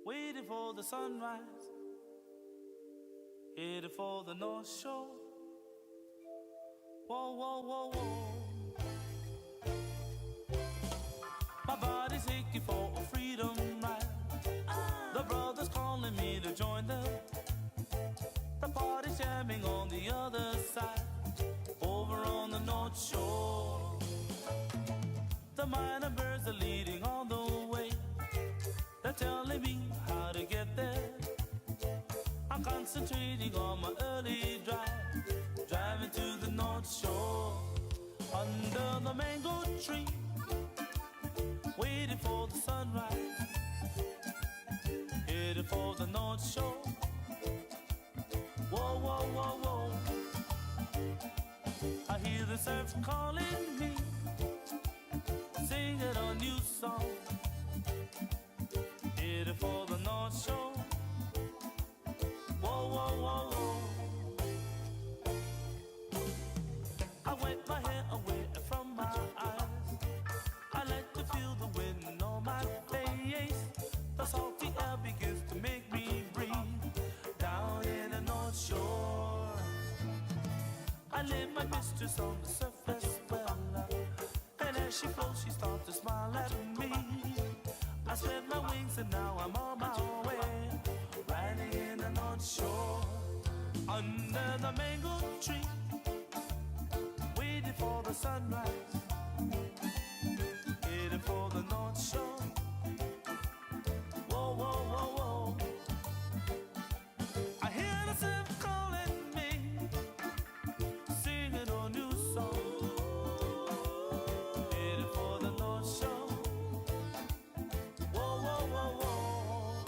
waiting for the sunrise, headed for the North Shore. Whoa, whoa, whoa, whoa. My body's aching for a freedom ride. The brothers calling me to join them. The party's jamming on the other side, over on the North Shore. The minor birds are leading all the way. They're telling me how to get there. I'm concentrating on my early drive, driving to the North Shore. Under the mango tree, waiting for the sunrise, headed for the North Shore. Whoa, whoa, whoa, whoa. I hear the surf calling me, singing a new song, headed for the North Shore. Whoa, whoa, whoa, whoa. I wipe my hair away from my eyes. I like to feel the wind on my face. The salty air begins to make me breathe down in the North Shore. I leave my mistress on the surface well, and as she floats she starts to smile at me. I spread my wings and now I'm on my way, riding in the North Shore. Under the mango tree, waiting for the sunrise, heading for the North Shore. Whoa, whoa, whoa, whoa. I hear the surf calling me, singing a new song, heading for the North Shore. Whoa, whoa, whoa, whoa.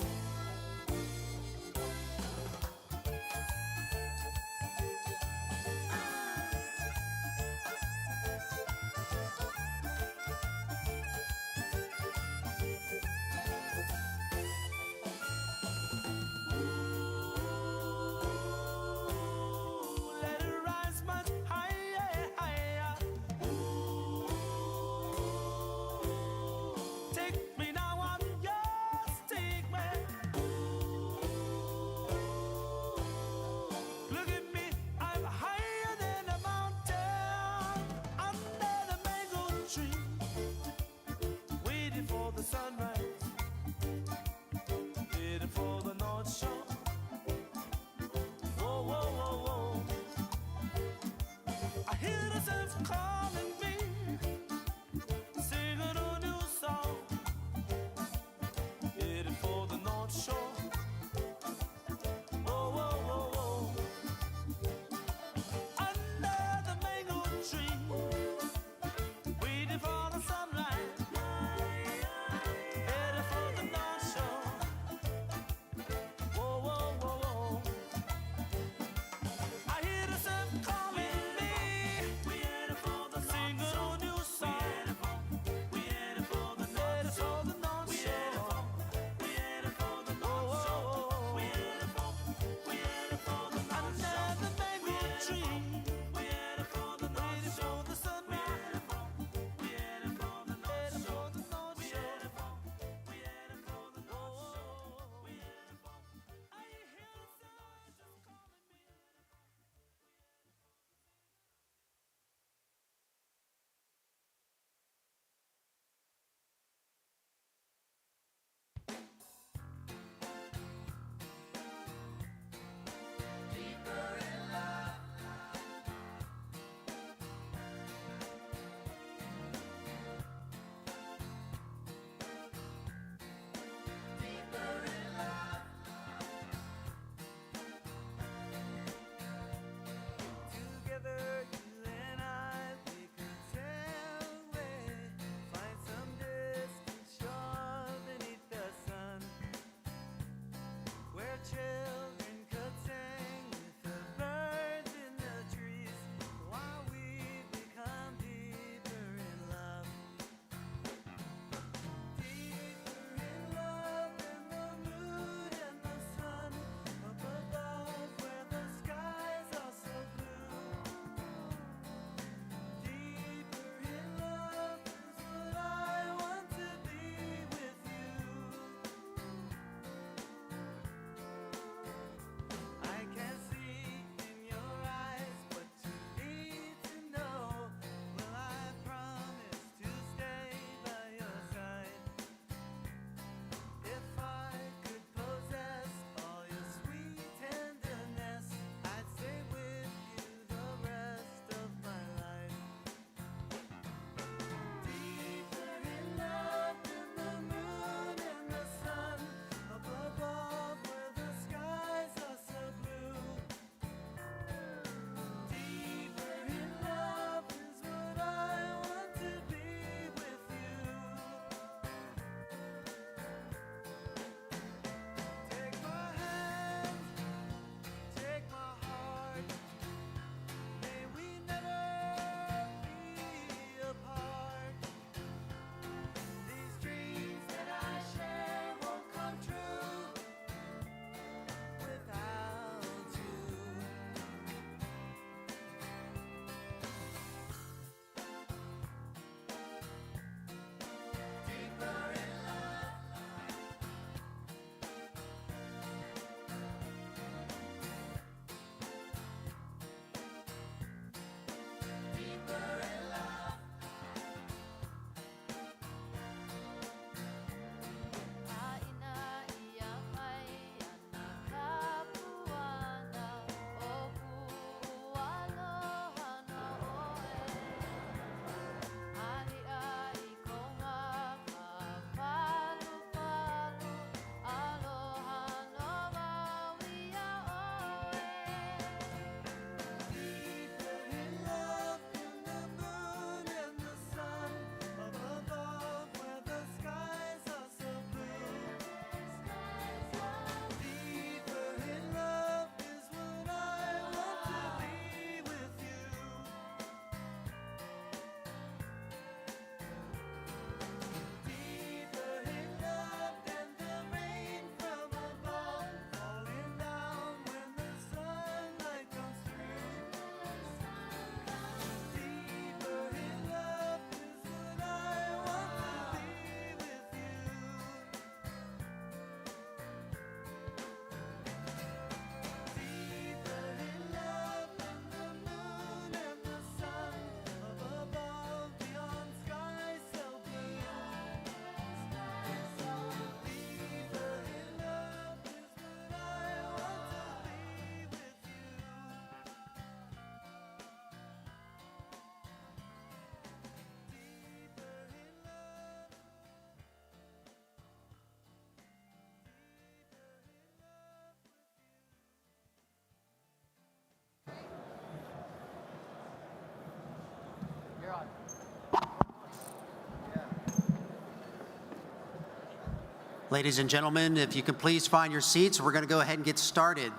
Ladies and gentlemen, if you can please find your seats, we're going to go ahead and get started.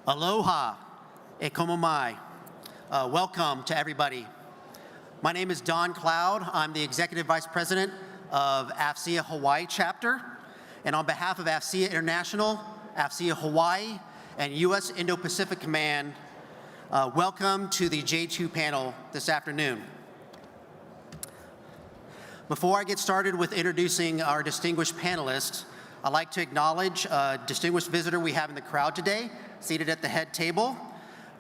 Aloha, e como mai. Welcome to everybody. My name is Don Cloud. I'm the Executive Vice President of AFCEA Hawaii Chapter. And on behalf of AFCEA International, AFCEA Hawaii, and U.S. Indo-Pacific Command, welcome to the J2 panel this afternoon. Before I get started with introducing our distinguished panelists, I'd like to acknowledge a distinguished visitor we have in the crowd today, seated at the head table,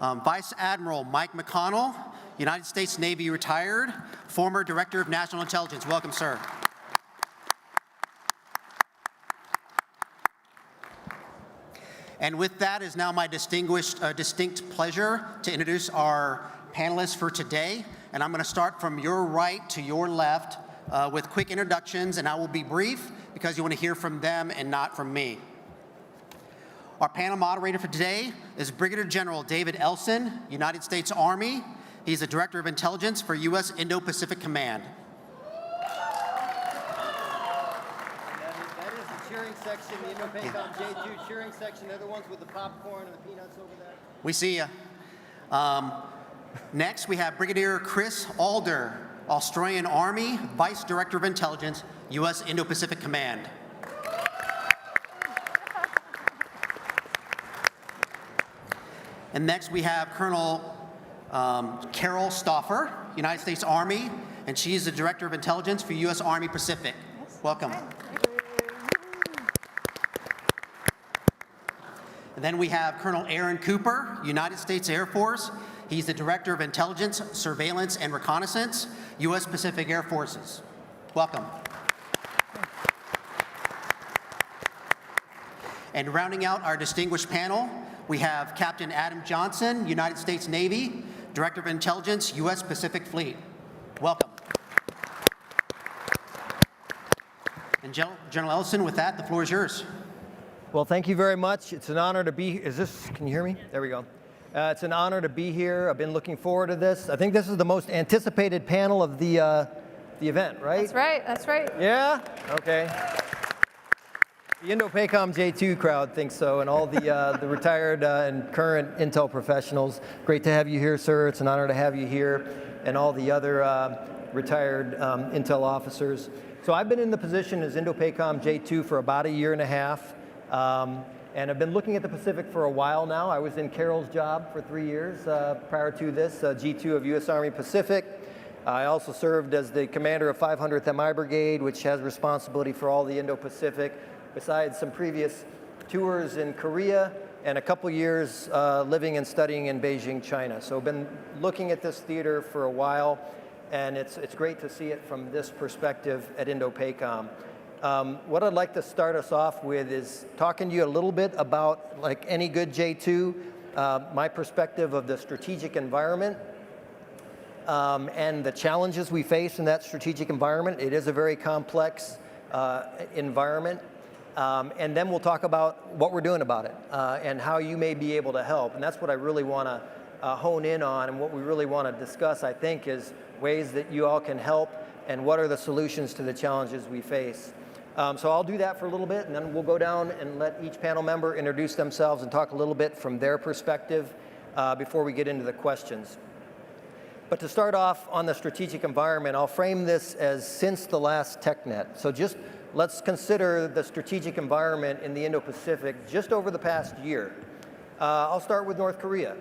Vice Admiral Mike McConnell, United States Navy retired, former Director of National Intelligence. Welcome, sir. And with that is now my distinct pleasure to introduce our panelists for today. And I'm going to start from your right to your left with quick introductions, and I will be brief because you want to hear from them and not from me. Our panel moderator for today is Brigadier General David Elson, United States Army. He's the Director of Intelligence for U.S. Indo-Pacific Command. Section, the Indo-Pacific J2 cheering section. They're the ones with the popcorn and the peanuts over there. We see you. Next, we have Brigadier Chris Alder, Australian Army, Vice Director of Intelligence, U.S. Indo-Pacific Command. And next, we have Colonel Carol Stauffer, United States Army, and she's the Director of Intelligence for U.S. Army Pacific. Welcome. And then we have Colonel Aaron Cooper, United States Air Force. He's the Director of Intelligence, Surveillance, and Reconnaissance, U.S. Pacific Air Forces. Welcome. And rounding out our distinguished panel, we have Captain Adam Johnson, United States Navy, Director of Intelligence, U.S. Pacific Fleet. Welcome. And General Ellison, with that, the floor is yours. Well, thank you very much. It's an honor to be. Can you hear me? There we go. It's an honor to be here. I've been looking forward to this. I think this is the most anticipated panel of the event, right? That's right. That's right. Yeah. Okay. The Indo-PACOM J2 crowd thinks so, and all the retired and current Intel professionals. Great to have you here, sir. It's an honor to have you here, and all the other retired Intel officers. So I've been in the position as Indo-PACOM J2 for about a year and a half. And I've been looking at the Pacific for a while now. I was in Carol's job for 3 years prior to this, G2 of U.S. Army Pacific. I also served as the commander of 500th MI Brigade, which has responsibility for all the Indo-Pacific, besides some previous tours in Korea and a couple years living and studying in Beijing, China. So I've been looking at this theater for a while, and it's great to see it from this perspective at Indo-PACOM. What I'd like to start us off with is talking to you a little bit about, like any good J2, my perspective of the strategic environment and the challenges we face in that strategic environment. It is a very complex environment. And then we'll talk about what we're doing about it and how you may be able to help. And that's what I really want to hone in on, and what we really want to discuss, I think, is ways that you all can help and what are the solutions to the challenges we face. So I'll do that for a little bit, and then we'll go down and let each panel member introduce themselves and talk a little bit from their perspective before we get into the questions. But to start off on the strategic environment, I'll frame this as since the last TechNet. So just let's consider the strategic environment in the Indo-Pacific just over the past year. I'll start with North Korea.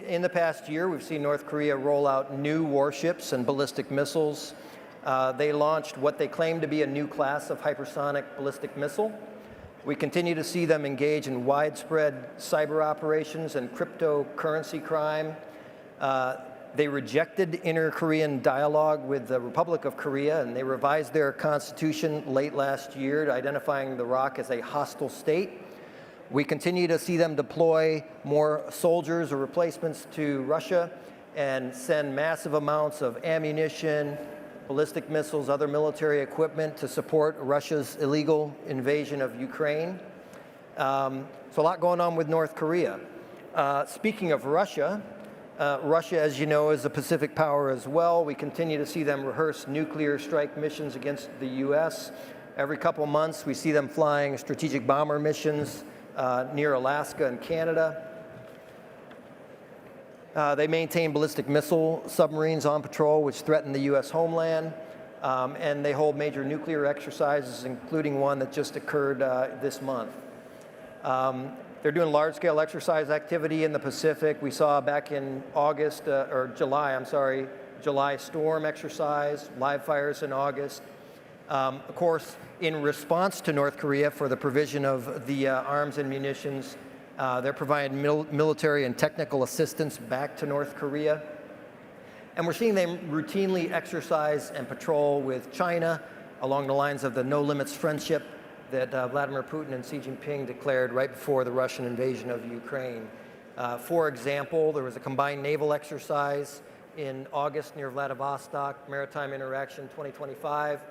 In the past year, we've seen North Korea roll out new warships and ballistic missiles. They launched what they claim to be a new class of hypersonic ballistic missile. We continue to see them engage in widespread cyber operations and cryptocurrency crime. They rejected inter-Korean dialogue with the Republic of Korea, and they revised their constitution late last year, identifying the ROC as a hostile state. We continue to see them deploy more soldiers or replacements to Russia and send massive amounts of ammunition, ballistic missiles, other military equipment to support Russia's illegal invasion of Ukraine. So a lot going on with North Korea. Speaking of Russia, Russia, as you know, is a Pacific power as well. We continue to see them rehearse nuclear strike missions against the U.S. Every couple months, we see them flying strategic bomber missions near Alaska and Canada. They maintain ballistic missile submarines on patrol, which threaten the U.S. homeland. And they hold major nuclear exercises, including one that just occurred this month. They're doing large-scale exercise activity in the Pacific. We saw back in July storm exercise, live fires in August. Of course, in response to North Korea for the provision of the arms and munitions, they're providing military and technical assistance back to North Korea. And we're seeing them routinely exercise and patrol with China along the lines of the no limits friendship that Vladimir Putin and Xi Jinping declared right before the Russian invasion of Ukraine. For example, there was a combined naval exercise in August near Vladivostok, Maritime Interaction 2025.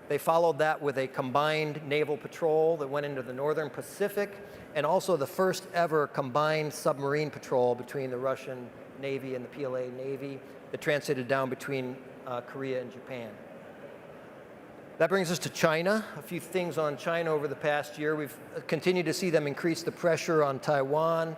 They followed that with a combined naval patrol that went into the Northern Pacific, and also the first ever combined submarine patrol between the Russian Navy and the PLA Navy that transited down between Korea and Japan. That brings us to China. A few things on China over the past year. We've continued to see them increase the pressure on Taiwan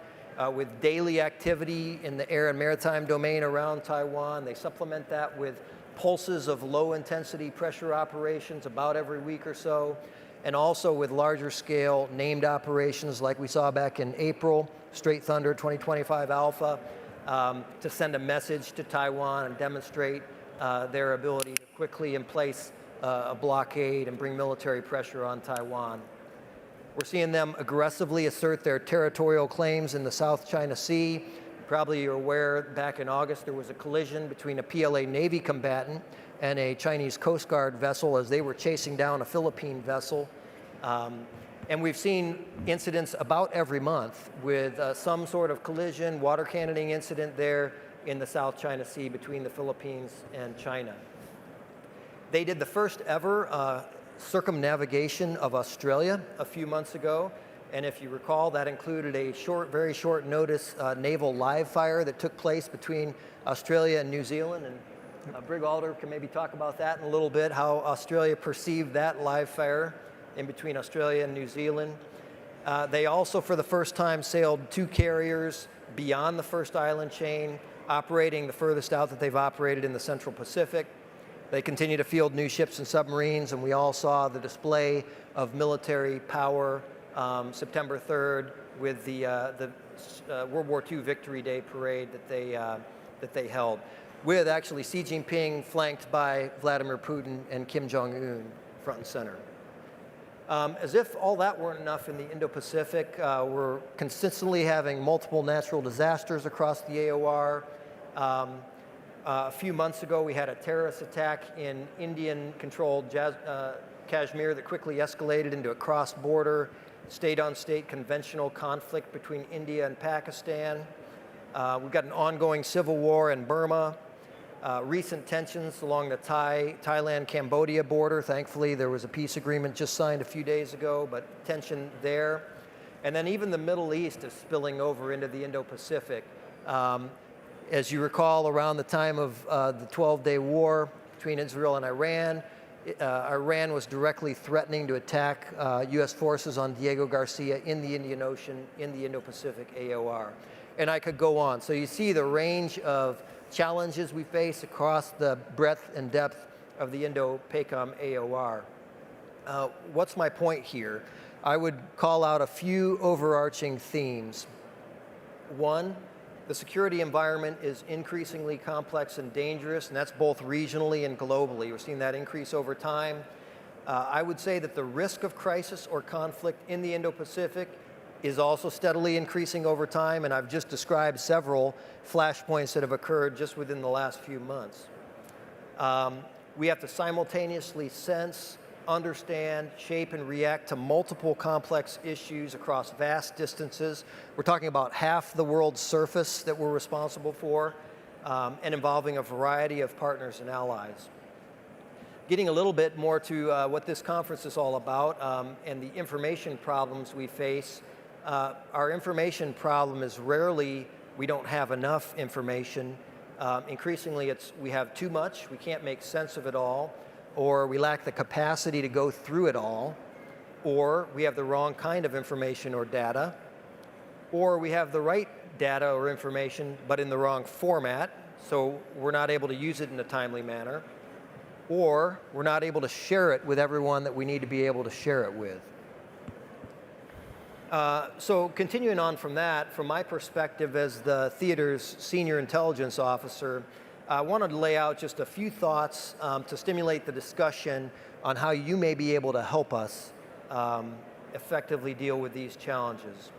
with daily activity in the air and maritime domain around Taiwan. They supplement that with pulses of low-intensity pressure operations about every week or so, and also with larger scale named operations like we saw back in April, Straight Thunder 2025 Alpha, to send a message to Taiwan and demonstrate their ability to quickly place a blockade and bring military pressure on Taiwan. We're seeing them aggressively assert their territorial claims in the South China Sea. Probably you're aware, back in August, there was a collision between a PLA Navy combatant and a Chinese Coast Guard vessel as they were chasing down a Philippine vessel. And we've seen incidents about every month with some sort of collision, water cannoning incident there in the South China Sea between the Philippines and China. They did the first ever circumnavigation of Australia a few months ago. And if you recall, that included a very short notice naval live fire that took place between Australia and New Zealand. And Brig Alder can maybe talk about that in a little bit, how Australia perceived that live fire in between Australia and New Zealand. They also, for the first time, sailed 2 carriers beyond the first island chain, operating the furthest out that they've operated in the Central Pacific. They continue to field new ships and submarines, and we all saw the display of military power September 3rd with the World War II Victory Day parade that they held, with actually Xi Jinping flanked by Vladimir Putin and Kim Jong-un front and center. As if all that weren't enough in the Indo-Pacific, we're consistently having multiple natural disasters across the AOR. A few months ago, we had a terrorist attack in Indian-controlled Kashmir that quickly escalated into a cross-border, state-on-state conventional conflict between India and Pakistan. We've got an ongoing civil war in Burma, recent tensions along the Thailand-Cambodia border. Thankfully, there was a peace agreement just signed a few days ago, but tension there. And then even the Middle East is spilling over into the Indo-Pacific. As you recall, around the time of the 12-day war between Israel and Iran, Iran was directly threatening to attack U.S. forces on Diego Garcia in the Indian Ocean, in the Indo-Pacific AOR. And I could go on. So you see the range of challenges we face across the breadth and depth of the Indo-PACOM AOR. What's my point here? I would call out a few overarching themes. One, the security environment is increasingly complex and dangerous, and that's both regionally and globally. We're seeing that increase over time. I would say that the risk of crisis or conflict in the Indo-Pacific is also steadily increasing over time, and I've just described several flashpoints that have occurred just within the last few months. We have to simultaneously sense, understand, shape, and react to multiple complex issues across vast distances. We're talking about half the world's surface that we're responsible for, and involving a variety of partners and allies. Getting a little bit more to what this conference is all about, and the information problems we face. Our information problem is rarely we don't have enough information. Increasingly, we have too much, we can't make sense of it all, or we lack the capacity to go through it all, or we have the wrong kind of information or data, or we have the right data or information, but in the wrong format, so we're not able to use it in a timely manner, or we're not able to share it with everyone that we need to be able to share it with. So continuing on from that, from my perspective as the theater's senior intelligence officer, I wanted to lay out just a few thoughts to stimulate the discussion on how you may be able to help us effectively deal with these challenges.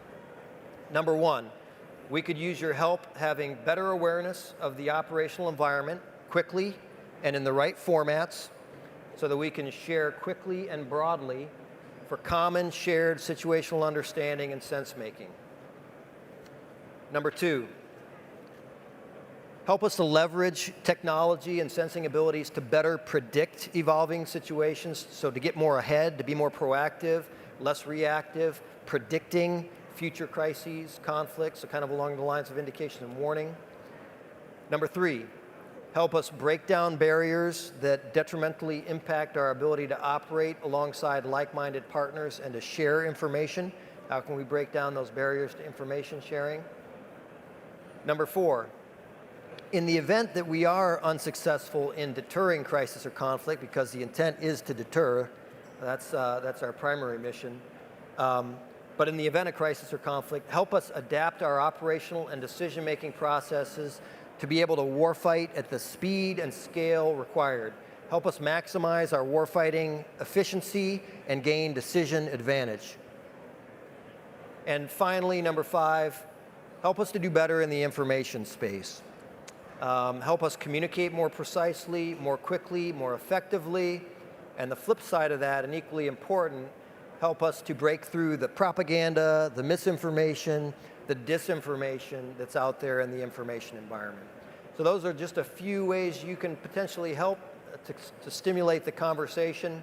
Number one, we could use your help having better awareness of the operational environment quickly and in the right formats so that we can share quickly and broadly for common shared situational understanding and sense making. Number two, help us to leverage technology and sensing abilities to better predict evolving situations, so to get more ahead, to be more proactive, less reactive, predicting future crises, conflicts, so kind of along the lines of indication and warning. Number three, help us break down barriers that detrimentally impact our ability to operate alongside like-minded partners and to share information. How can we break down those barriers to information sharing? Number four, in the event that we are unsuccessful in deterring crisis or conflict, because the intent is to deter, that's our primary mission, but in the event of crisis or conflict, help us adapt our operational and decision-making processes to be able to warfight at the speed and scale required. Help us maximize our warfighting efficiency and gain decision advantage. And finally, number five, help us to do better in the information space. Help us communicate more precisely, more quickly, more effectively, and the flip side of that, and equally important, help us to break through the propaganda, the misinformation, the disinformation that's out there in the information environment. So those are just a few ways you can potentially help to stimulate the conversation.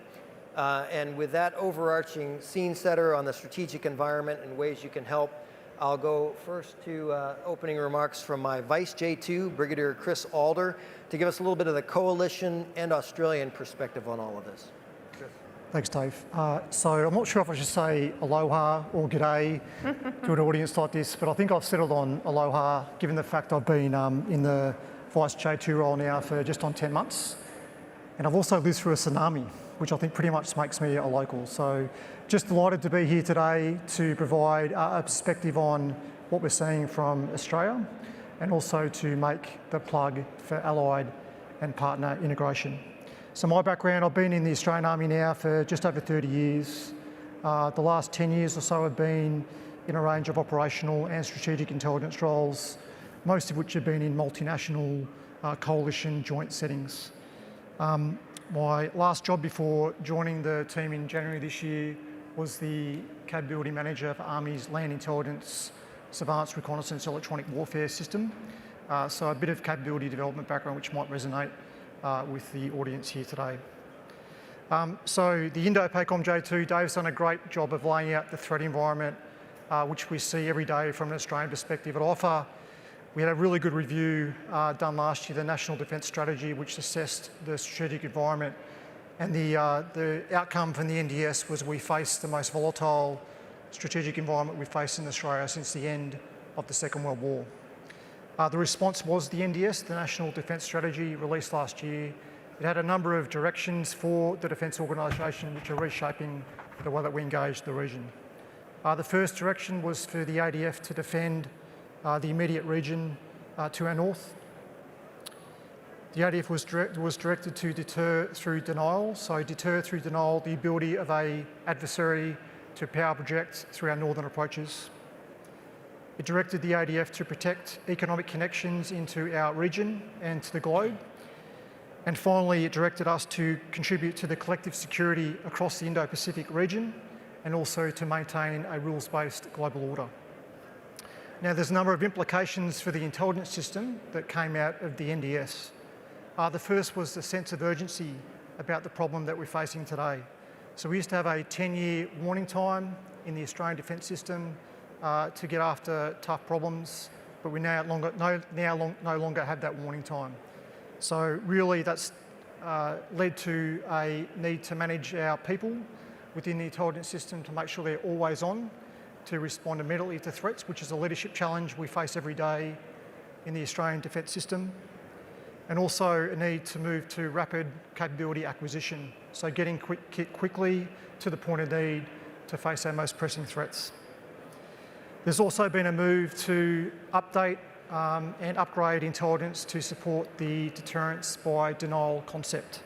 And with that overarching scene setter on the strategic environment and ways you can help, I'll go first to opening remarks from my Vice J2, Brigadier Chris Alder, to give us a little bit of the coalition and Australian perspective on all of this. Chris. Thanks, Dave. So I'm not sure if I should say aloha or g'day to an audience like this, but I think I've settled on aloha, given the fact I've been in the Vice J2 role now for just on 10 months. And I've also lived through a tsunami, which I think pretty much makes me a local. So just delighted to be here today to provide a perspective on what we're seeing from Australia, and also to make the plug for allied and partner integration. So my background, I've been in the Australian Army now for just over 30 years. The last 10 years or so have been in a range of operational and strategic intelligence roles, most of which have been in multinational coalition joint settings. My last job before joining the team in January this year was the capability manager for Army's Land Intelligence Surveillance Reconnaissance Electronic Warfare System. So a bit of capability development background which might resonate with the audience here today. So the Indo-Pacom J2, Dave's done a great job of laying out the threat environment which we see every day from an Australian perspective at OFA. We had a really good review done last year, the National Defence Strategy, which assessed the strategic environment, and the outcome from the NDS was we faced the most volatile strategic environment we've faced in Australia since the end of the Second World War. The response was the NDS, the National Defence Strategy, released last year. It had a number of directions for the defence organisation which are reshaping the way that we engage the region. The first direction was for the ADF to defend the immediate region to our north. The ADF was directed to deter through denial, so deter through denial the ability of an adversary to power project through our northern approaches. It directed the ADF to protect economic connections into our region and to the globe. And finally, it directed us to contribute to the collective security across the Indo-Pacific region and also to maintain a rules-based global order. Now, there's a number of implications for the intelligence system that came out of the NDS. The first was the sense of urgency about the problem that we're facing today. So we used to have a 10-year warning time in the Australian defence system to get after tough problems. but we no longer have that warning time. So really that's led to a need to manage our people within the intelligence system to make sure they're always on to respond immediately to threats, which is a leadership challenge we face every day in the Australian defence system. And also a need to move to rapid capability acquisition, so getting quickly to the point of need to face our most pressing threats. There's also been a move to update and upgrade intelligence to support the deterrence by denial concept.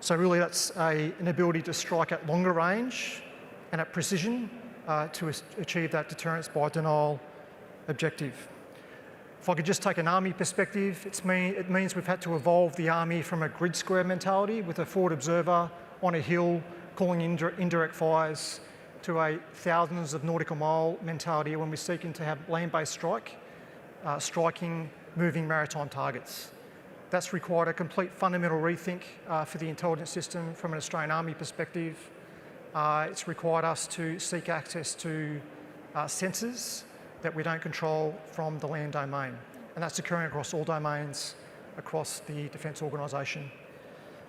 So really that's an ability to strike at longer range and at precision to achieve that deterrence by denial objective. If I could just take an Army perspective, it means we've had to evolve the Army from a grid square mentality with a forward observer on a hill calling indirect fires to a thousands of nautical mile mentality when we're seeking to have land-based striking moving maritime targets. That's required a complete fundamental rethink for the intelligence system from an Australian Army perspective. It's required us to seek access to sensors that we don't control from the land domain. And that's occurring across all domains across the defence organisation.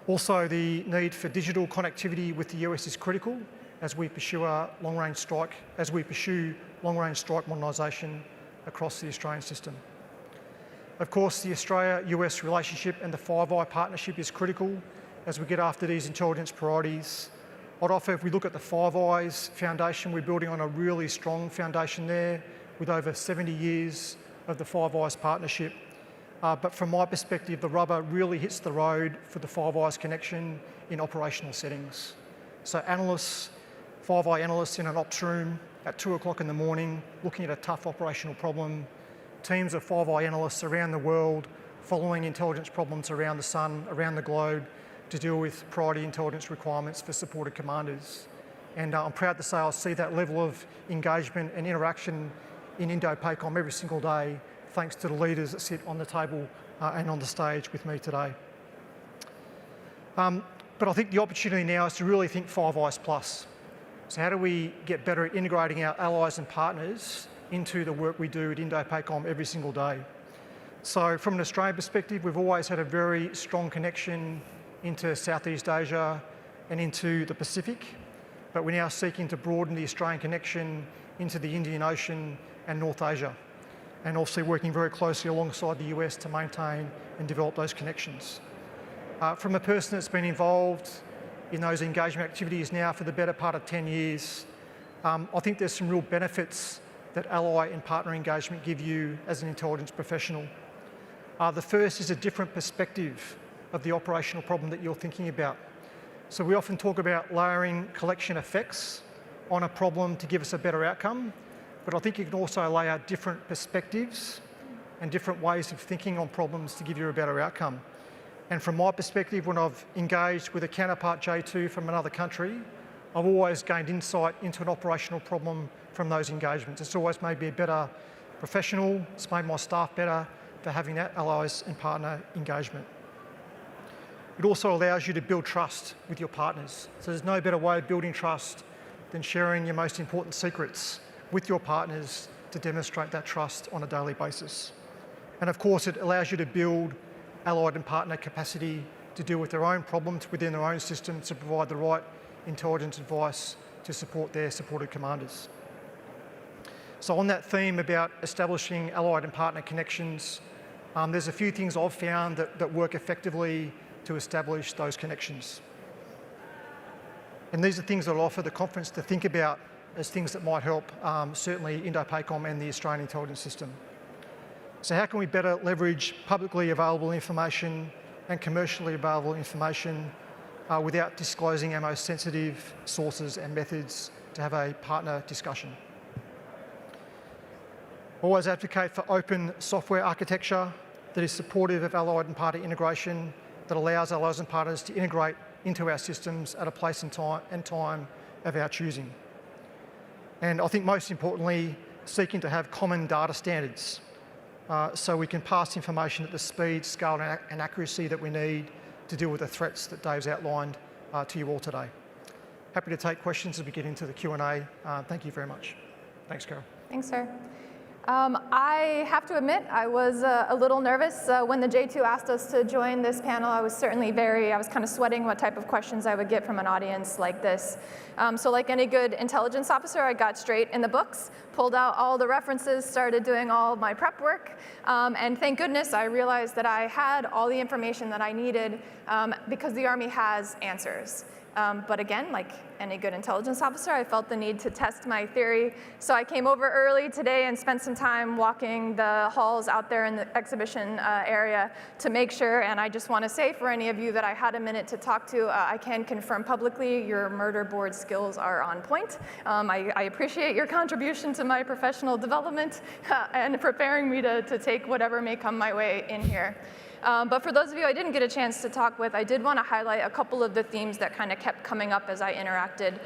Also, the need for digital connectivity with the US is critical as we pursue long-range strike modernisation across the Australian system. Of course, the Australia-US relationship and the Five Eye partnership is critical as we get after these intelligence priorities. I'd offer, if we look at the Five Eyes foundation, we're building on a really strong foundation there with over 70 years of the Five Eyes partnership. But from my perspective, the rubber really hits the road for the Five Eyes connection in operational settings. So analysts, Five Eye analysts in an ops room at 2 o'clock in the morning, looking at a tough operational problem. Teams of Five Eye analysts around the world following intelligence problems around the sun, around the globe, to deal with priority intelligence requirements for supported commanders. And I'm proud to say I see that level of engagement and interaction in Indo-PACOM every single day, thanks to the leaders that sit on the table and on the stage with me today. But I think the opportunity now is to really think Five Eyes Plus. So how do we get better at integrating our allies and partners into the work we do at Indo-PACOM every single day? So from an Australian perspective, we've always had a very strong connection into Southeast Asia and into the Pacific, but we're now seeking to broaden the Australian connection into the Indian Ocean and North Asia, and also working very closely alongside the US to maintain and develop those connections. From a person that's been involved in those engagement activities now for the better part of 10 years, I think there's some real benefits that ally and partner engagement give you as an intelligence professional. The first is a different perspective of the operational problem that you're thinking about. So we often talk about layering collection effects on a problem to give us a better outcome, but I think you can also lay out different perspectives and different ways of thinking on problems to give you a better outcome. And from my perspective, when I've engaged with a counterpart J2 from another country, I've always gained insight into an operational problem from those engagements. It's always made me a better professional, it's made my staff better for having that allies and partner engagement. It also allows you to build trust with your partners. So there's no better way of building trust than sharing your most important secrets with your partners to demonstrate that trust on a daily basis. And of course, it allows you to build allied and partner capacity to deal with their own problems within their own systems to provide the right intelligence advice to support their supported commanders. So on that theme about establishing allied and partner connections, there's a few things I've found that work effectively to establish those connections. And these are things that I'll offer the conference to think about as things that might help, certainly Indo-PACOM and the Australian intelligence system. So how can we better leverage publicly available information and commercially available information without disclosing our most sensitive sources and methods to have a partner discussion? Always advocate for open software architecture that is supportive of allied and partner integration, that allows allies and partners to integrate into our systems at a place and time of our choosing. And I think most importantly, seeking to have common data standards so we can pass information at the speed, scale and accuracy that we need to deal with the threats that Dave's outlined to you all today. Happy to take questions as we get into the Q&A. Thank you very much. Thanks, Carol. Thanks, sir. I have to admit, I was a little nervous when the J2 asked us to join this panel. I was kind of sweating what type of questions I would get from an audience like this. So like any good intelligence officer, I got straight in the books, pulled out all the references, started doing all my prep work, and thank goodness I realized that I had all the information that I needed because the Army has answers. But again, like any good intelligence officer, I felt the need to test my theory. So I came over early today and spent some time walking the halls out there in the exhibition area to make sure, and I just want to say for any of you that I had a minute to talk to, I can confirm publicly your murder board skills are on point. I appreciate your contribution to my professional development and preparing me to take whatever may come my way in here. But for those of you I didn't get a chance to talk with, I did want to highlight a couple of the themes that kind of kept coming up as I interacted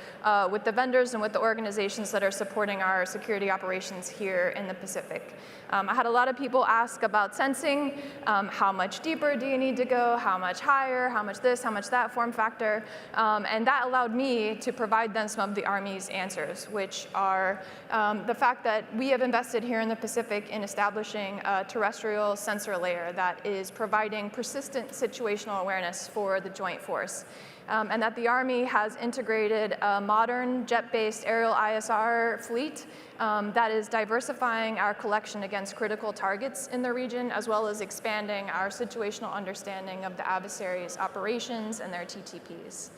with the vendors and with the organizations that are supporting our security operations here in the Pacific. I had a lot of people ask about sensing, how much deeper do you need to go, how much higher, how much this, how much that form factor, and that allowed me to provide them some of the Army's answers, which are the fact that we have invested here in the Pacific in establishing a terrestrial sensor layer that is providing persistent situational awareness for the Joint Force. And that the Army has integrated a modern jet-based aerial ISR fleet that is diversifying our collection against critical targets in the region, as well as expanding our situational understanding of the adversary's operations and their TTPs.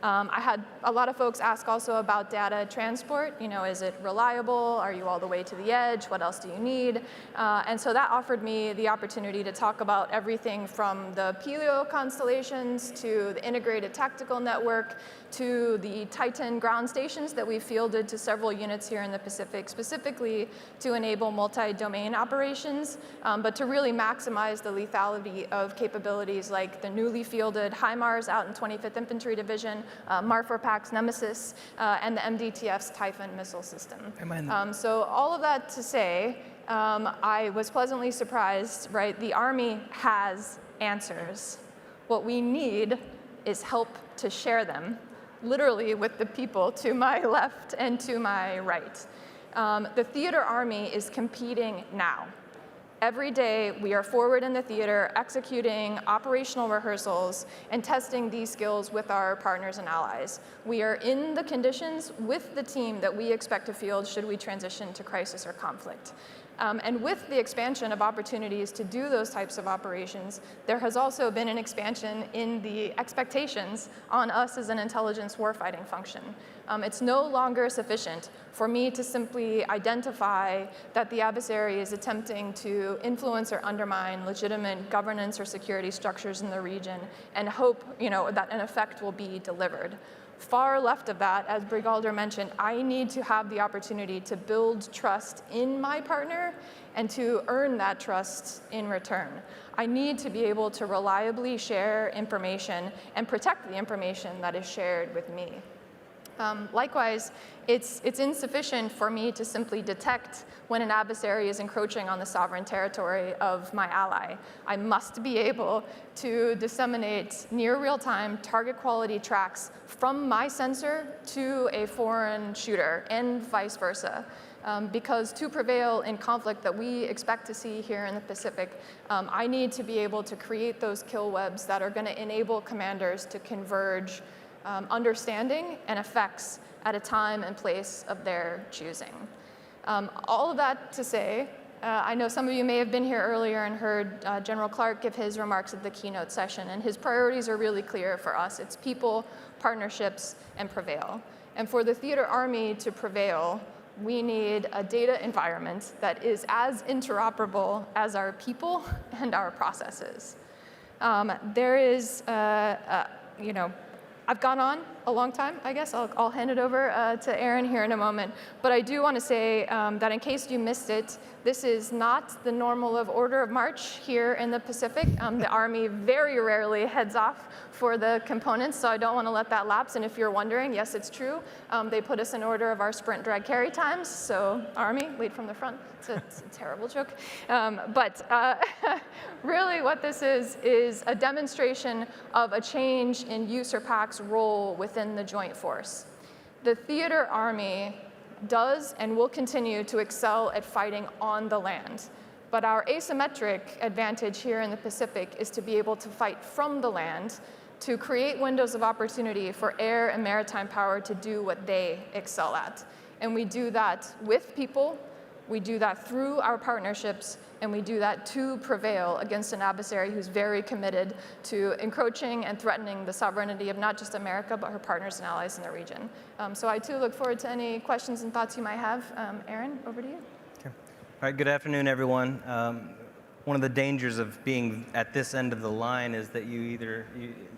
I had a lot of folks ask also about data transport. You know, is it reliable? Are you all the way to the edge? What else do you need? And so that offered me the opportunity to talk about everything from the Pelio constellations to the integrated tactical network to the Titan ground stations that we fielded to several units here in the Pacific, specifically to enable multi-domain operations, but to really maximize the lethality of capabilities like the newly fielded HIMARS out in 25th Infantry Division, Marforpac's Nemesis, and the MDTF's Typhon missile system. So all of that to say, I was pleasantly surprised, right? The Army has answers. What we need is help to share them, literally with the people to my left and to my right. The theater Army is competing now. Every day, we are forward in the theater, executing operational rehearsals and testing these skills with our partners and allies. We are in the conditions with the team that we expect to field should we transition to crisis or conflict. And with the expansion of opportunities to do those types of operations, there has also been an expansion in the expectations on us as an intelligence warfighting function. It's no longer sufficient for me to simply identify that the adversary is attempting to influence or undermine legitimate governance or security structures in the region and hope, that an effect will be delivered. Far left of that, as Brigalder mentioned, I need to have the opportunity to build trust in my partner and to earn that trust in return. I need to be able to reliably share information and protect the information that is shared with me. Likewise, it's insufficient for me to simply detect when an adversary is encroaching on the sovereign territory of my ally. I must be able to disseminate near real-time target quality tracks from my sensor to a foreign shooter and vice versa. Because to prevail in conflict that we expect to see here in the Pacific, I need to be able to create those kill webs that are going to enable commanders to converge understanding and effects at a time and place of their choosing. All of that to say, I know some of you may have been here earlier and heard General Clark give his remarks at the keynote session, and his priorities are really clear for us. It's people, partnerships, and prevail. And for the theater Army to prevail, we need a data environment that is as interoperable as our people and our processes. There is, I've gone on a long time, I guess. I'll hand it over to Aaron here in a moment. But I do want to say that in case you missed it, this is not the normal order of march here in the Pacific. The Army very rarely heads off for the components, so I don't want to let that lapse. And if you're wondering, yes, it's true. They put us in order of our sprint drag carry times. So Army, lead from the front. It's a terrible joke. But really what this is a demonstration of a change in USERPAC's role within the Joint Force. The theater Army does and will continue to excel at fighting on the land. But our asymmetric advantage here in the Pacific is to be able to fight from the land, to create windows of opportunity for air and maritime power to do what they excel at. And we do that with people, we do that through our partnerships, and we do that to prevail against an adversary who's very committed to encroaching and threatening the sovereignty of not just America, but her partners and allies in the region. So I too look forward to any questions and thoughts you might have. Aaron, over to you. Okay. All right, good afternoon, everyone. One of the dangers of being at this end of the line is that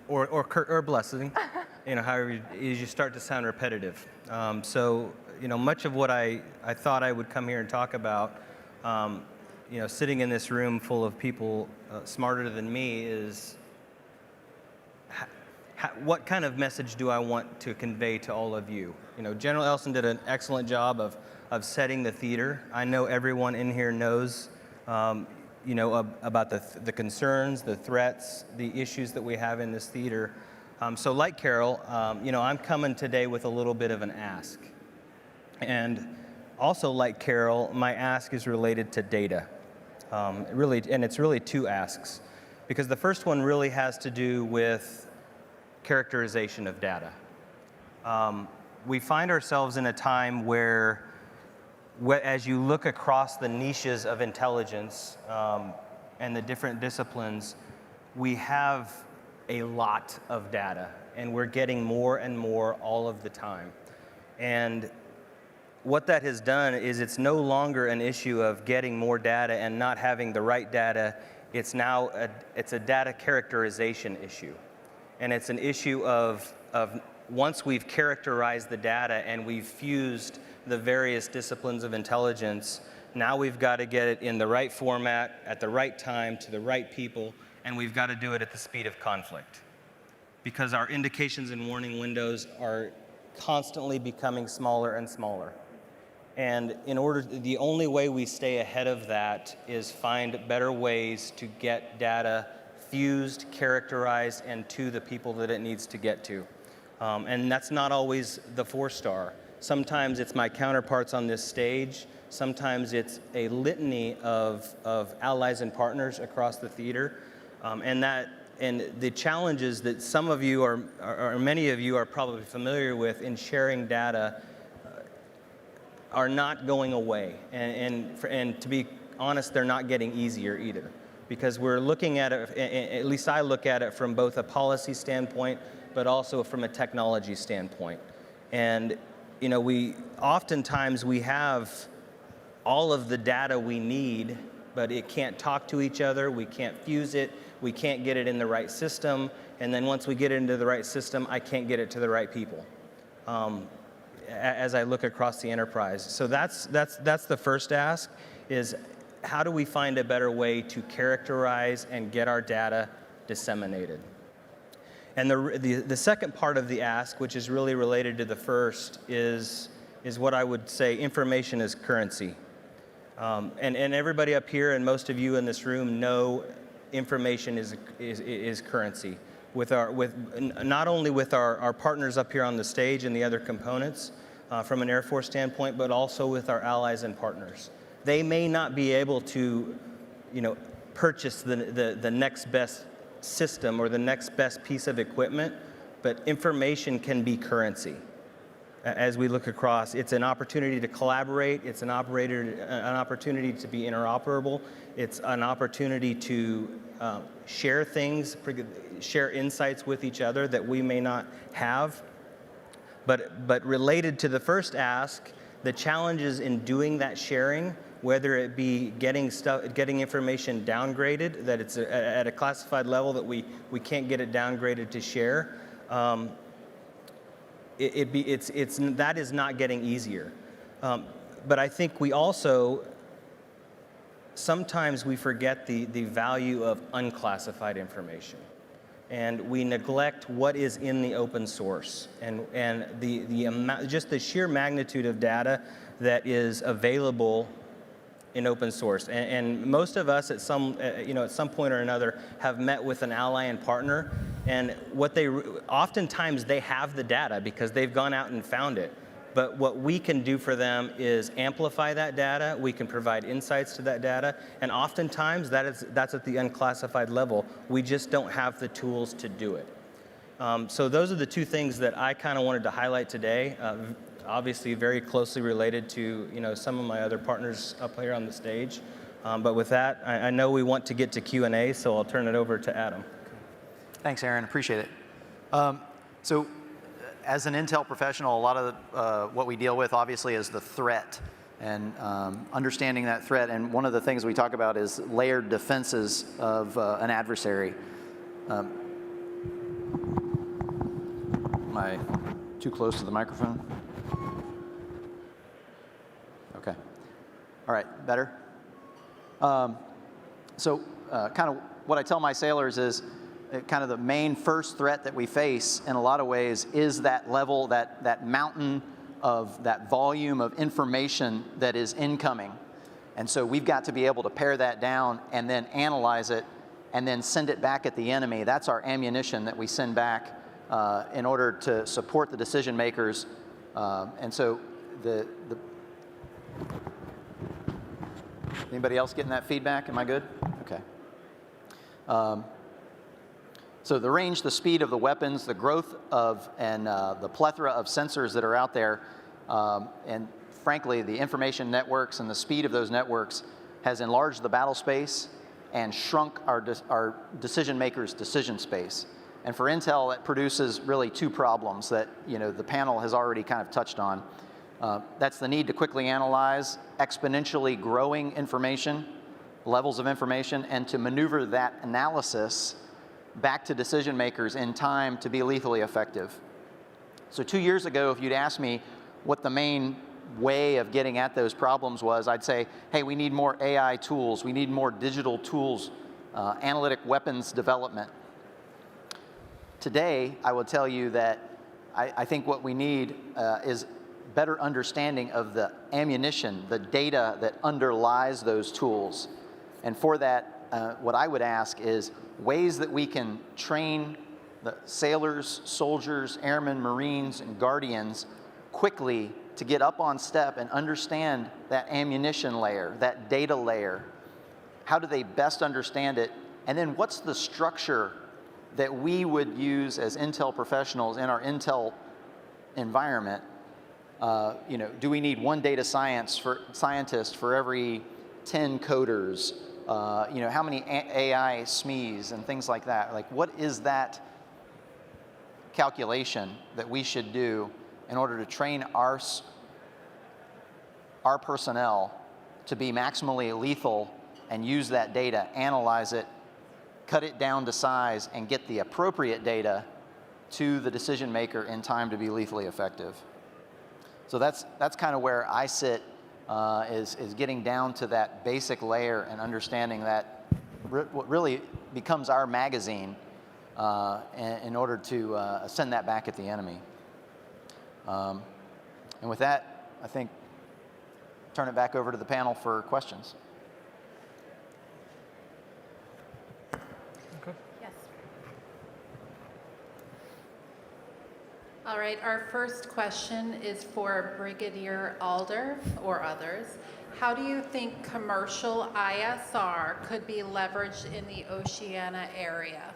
or blessing, however, is you start to sound repetitive. So, much of what I thought I would come here and talk about, sitting in this room full of people smarter than me is what kind of message do I want to convey to all of you? General Elson did an excellent job of setting the theater. I know everyone in here knows about the concerns, the threats, the issues that we have in this theater. So like Carol, I'm coming today with a little bit of an ask. And also like Carol, my ask is related to data. And it's really two asks. Because the first one really has to do with characterization of data. We find ourselves in a time where as you look across the niches of intelligence and the different disciplines, we have a lot of data, and we're getting more and more all of the time. And what that has done is it's no longer an issue of getting more data and not having the right data. It's now it's a data characterization issue. And it's an issue of once we've characterized the data and we've fused the various disciplines of intelligence, now we've got to get it in the right format, at the right time, to the right people, and we've got to do it at the speed of conflict. Because our indications and warning windows are constantly becoming smaller and smaller. And the only way we stay ahead of that is find better ways to get data fused, characterized, and to the people that it needs to get to. And that's not always the 4-star. Sometimes it's my counterparts on this stage. Sometimes it's a litany of allies and partners across the theater. And the challenges that some of you or many of you are probably familiar with in sharing data are not going away. And to be honest, they're not getting easier either. Because we're looking at it, at least I look at it from both a policy standpoint, but also from a technology standpoint. And oftentimes we have all of the data we need, but it can't talk to each other, we can't fuse it, we can't get it in the right system, and then once we get it into the right system, I can't get it to the right people. As I look across the enterprise. So that's the first ask, is how do we find a better way to characterize and get our data disseminated? And the second part of the ask, which is really related to the first, is what I would say information is currency. And everybody up here and most of you in this room know information is currency. Not only with our partners up here on the stage and the other components from an Air Force standpoint, but also with our allies and partners. They may not be able to, purchase the next best system or the next best piece of equipment, but information can be currency. As we look across, it's an opportunity to collaborate, it's an opportunity to be interoperable, it's an opportunity to share things, share insights with each other that we may not have. But related to the first ask, the challenges in doing that sharing, whether it be getting information downgraded, that it's at a classified level that we can't get it downgraded to share, that is not getting easier. But I think we also, sometimes we forget the value of unclassified information. And we neglect what is in the open source and the amount, just the sheer magnitude of data that is available in open source. And most of us at some point or another have met with an ally and partner, and oftentimes they have the data because they've gone out and found it. But what we can do for them is amplify that data. We can provide insights to that data. And oftentimes, that's at the unclassified level. We just don't have the tools to do it. So those are the two things that I kind of wanted to highlight today. Obviously, very closely related to some of my other partners up here on the stage. But with that, I know we want to get to Q&A, so I'll turn it over to Adam. Thanks, Aaron. Appreciate it. So as an Intel professional, a lot of what we deal with, obviously, is the threat and understanding that threat. And one of the things we talk about is layered defenses of an adversary. Am I too close to the microphone? Okay. All right, better? So kind of what I tell my sailors is kind of the main first threat that we face in a lot of ways is that level, that mountain of that volume of information that is incoming. And so we've got to be able to pare that down and then analyze it and then send it back at the enemy. That's our ammunition that we send back in order to support the decision makers. And so anybody else getting that feedback? Am I good? Okay. So the range, the speed of the weapons, the growth of and the plethora of sensors that are out there, and frankly, the information networks and the speed of those networks has enlarged the battle space and shrunk our decision makers' decision space. And for Intel, it produces really two problems that the panel has already kind of touched on. That's the need to quickly analyze exponentially growing information, levels of information, and to maneuver that analysis back to decision makers in time to be lethally effective. So 2 years ago, if you'd asked me what the main way of getting at those problems was, I'd say, hey, we need more AI tools, we need more digital tools, analytic weapons development. Today, I will tell you that I think what we need is better understanding of the ammunition, the data that underlies those tools. And for that, what I would ask is ways that we can train the sailors, soldiers, airmen, Marines, and Guardians quickly to get up on step and understand that ammunition layer, that data layer. How do they best understand it? And then what's the structure that we would use as Intel professionals in our Intel environment? Do we need one data scientist for every 10 coders? How many AI SMEs and things like that? Like, what is that calculation that we should do in order to train our personnel to be maximally lethal and use that data, analyze it, cut it down to size, and get the appropriate data to the decision maker in time to be lethally effective? So that's kind of where I sit, is getting down to that basic layer and understanding that what really becomes our magazine in order to send that back at the enemy. And with that, I think turn it back over to the panel for questions. Yes. All right, our first question is for Brigadier Alder or others. How do you think commercial ISR could be leveraged in the Oceania area?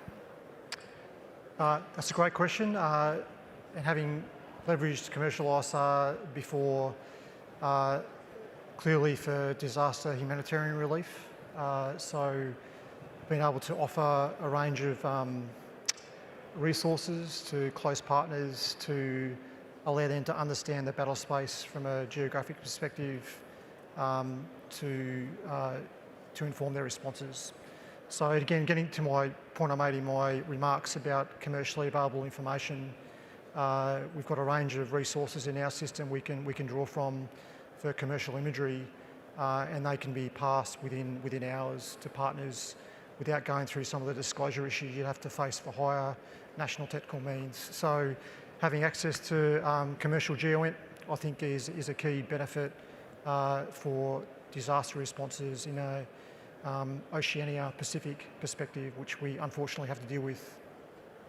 That's a great question. And having leveraged commercial ISR before, clearly for disaster humanitarian relief. So being able to offer a range of resources to close partners to allow them to understand the battle space from a geographic perspective to inform their responses. So again, getting to my point I made in my remarks about commercially available information, we've got a range of resources in our system we can draw from for commercial imagery, and they can be passed within hours to partners without going through some of the disclosure issues you'd have to face for higher national technical means. So having access to commercial GeoInt, I think is a key benefit for disaster responses in a Oceania Pacific perspective, which we unfortunately have to deal with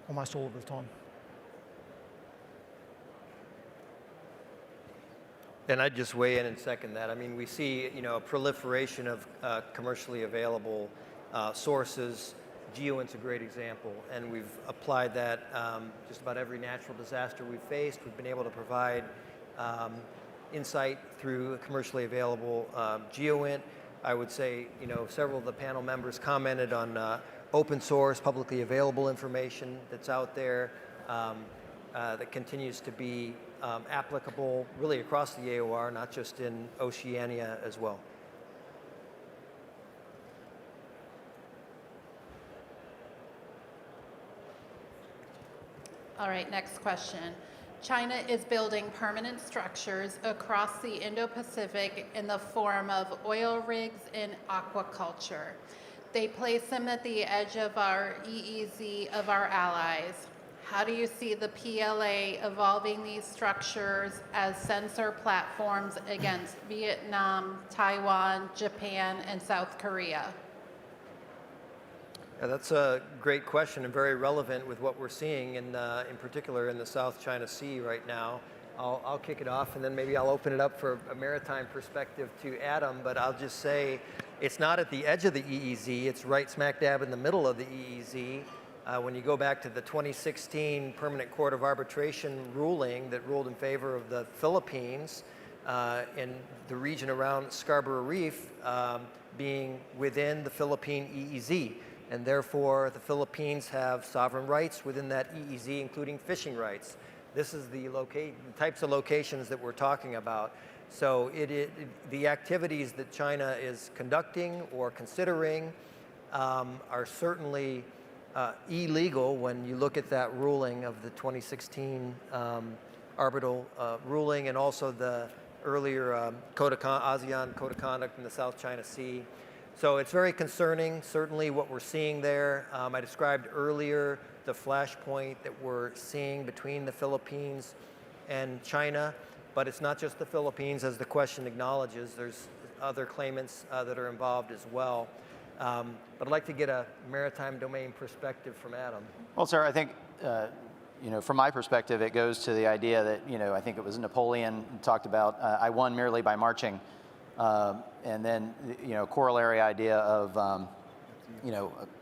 almost all of the time. And I'd just weigh in and second that. I mean, we see, a proliferation of commercially available sources. GeoInt's a great example, and we've applied that just about every natural disaster we've faced. We've been able to provide insight through commercially available GeoInt. I would say, several of the panel members commented on open source, publicly available information that's out there that continues to be applicable really across the AOR, not just in Oceania as well. All right, next question. China is building permanent structures across the Indo-Pacific in the form of oil rigs and aquaculture. They place them at the edge of our EEZ of our allies. How do you see the PLA evolving these structures as sensor platforms against Vietnam, Taiwan, Japan, and South Korea? Yeah, that's a great question and very relevant with what we're seeing in particular in the South China Sea right now. I'll kick it off and then maybe I'll open it up for a maritime perspective to Adam, but I'll just say it's not at the edge of the EEZ, it's right smack dab in the middle of the EEZ. When you go back to the 2016 Permanent Court of Arbitration ruling that ruled in favor of the Philippines and the region around Scarborough Reef being within the Philippine EEZ. And therefore, the Philippines have sovereign rights within that EEZ, including fishing rights. This is the types of locations that we're talking about. So the activities that China is conducting or considering are certainly illegal when you look at that ruling of the 2016 arbitral ruling and also the earlier ASEAN Code of Conduct in the South China Sea. So it's very concerning, certainly what we're seeing there. I described earlier the flashpoint that we're seeing between the Philippines and China, but it's not just the Philippines, as the question acknowledges. There's other claimants that are involved as well. But I'd like to get a maritime domain perspective from Adam. Well, sir, I think, from my perspective, it goes to the idea that, I think it was Napoleon who talked about, I won merely by marching. And then, corollary idea of,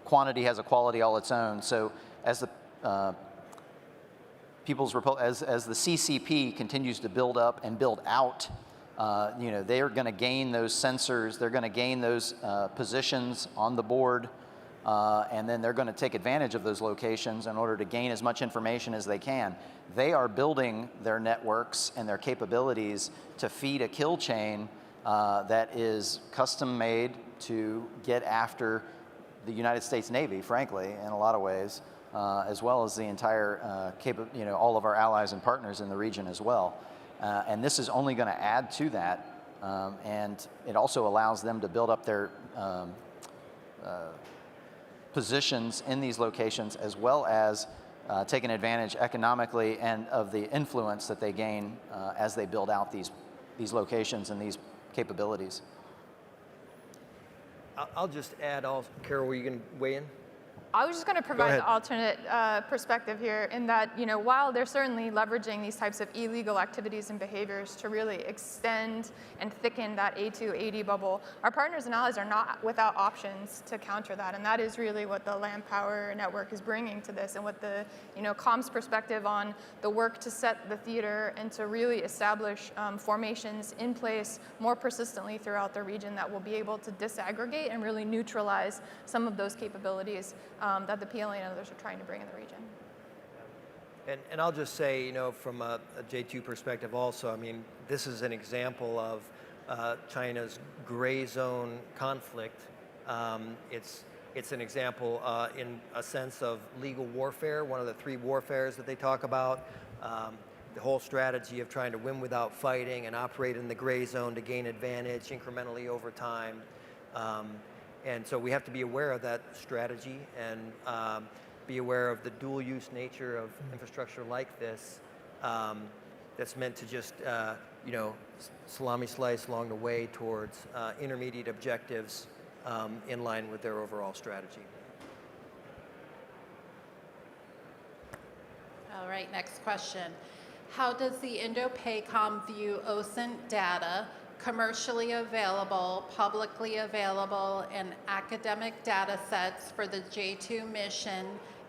quantity has a quality all its own. So as the as the CCP continues to build up and build out, they are going to gain those sensors. They're going to gain those positions on the board, and then they're going to take advantage of those locations in order to gain as much information as they can. They are building their networks and their capabilities to feed a kill chain that is custom made to get after the United States Navy, frankly, in a lot of ways, as well as the entire, all of our allies and partners in the region as well. And this is only going to add to that, and it also allows them to build up their positions in these locations, as well as taking advantage economically and of the influence that they gain as they build out these locations and these capabilities. I'll just add, Carol, were you going to weigh in? I was just going to provide the alternate perspective here in that, while they're certainly leveraging these types of illegal activities and behaviors to really extend and thicken that A280 bubble, our partners and allies are not without options to counter that. And that is really what the Land Power Network is bringing to this, and what the, comms perspective on the work to set the theater and to really establish formations in place more persistently throughout the region that will be able to disaggregate and really neutralize some of those capabilities that the PLA and others are trying to bring in the region. And I'll just say, from a J2 perspective also, I mean, this is an example of China's gray zone conflict. It's an example in a sense of legal warfare, one of the three warfares that they talk about. The whole strategy of trying to win without fighting and operate in the gray zone to gain advantage incrementally over time. And so we have to be aware of that strategy and be aware of the dual use nature of infrastructure like this that's meant to just, salami slice along the way towards intermediate objectives in line with their overall strategy. All right, next question. How does the Indo-PACOM view OSINT data, commercially available, publicly available, and academic data sets for the J2 mission,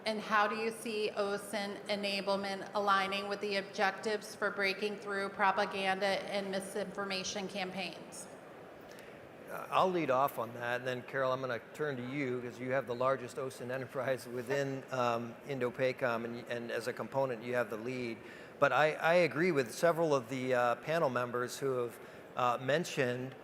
and how do you see OSINT enablement aligning with the objectives for breaking through propaganda and misinformation campaigns? I'll lead off on that, and then Carol, I'm going to turn to you because you have the largest OSINT enterprise within Indo-PACOM, and as a component, you have the lead. But I agree with several of the panel members who have mentioned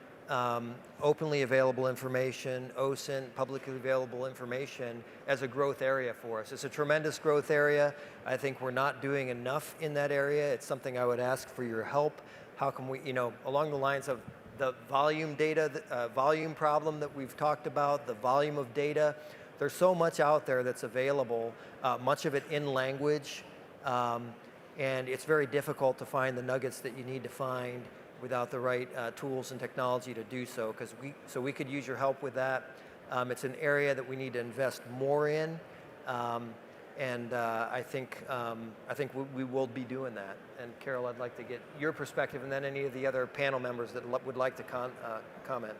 openly available information, OSINT, publicly available information, as a growth area for us. It's a tremendous growth area. I think we're not doing enough in that area. It's something I would ask for your help. How can we, along the lines of the volume data, volume problem that we've talked about, the volume of data, there's so much out there that's available, much of it in language, and it's very difficult to find the nuggets that you need to find without the right tools and technology to do so. So we could use your help with that. It's an area that we need to invest more in, and I think we will be doing that. And Carol, I'd like to get your perspective, and then any of the other panel members that would like to comment.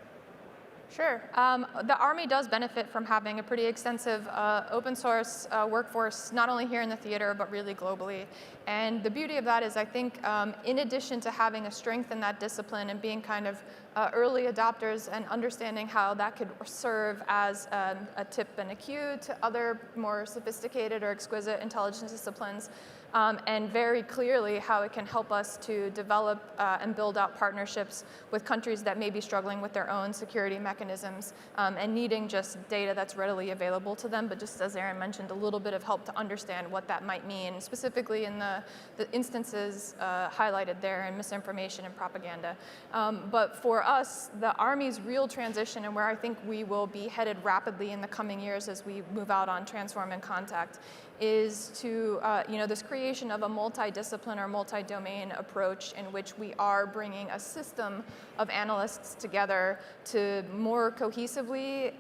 Sure. The Army does benefit from having a pretty extensive open source workforce, not only here in the theater, but really globally. And the beauty of that is, I think, in addition to having a strength in that discipline and being kind of early adopters and understanding how that could serve as a tip and a cue to other more sophisticated or exquisite intelligence disciplines, and very clearly how it can help us to develop and build out partnerships with countries that may be struggling with their own security mechanisms and needing just data that's readily available to them, but just as Aaron mentioned, a little bit of help to understand what that might mean, specifically in the instances highlighted there in misinformation and propaganda. But for us, the Army's real transition, and where I think we will be headed rapidly in the coming years as we move out on Transform and Contact, is to this creation of a multidiscipline or multi-domain approach in which we are bringing a system of analysts together to more cohesively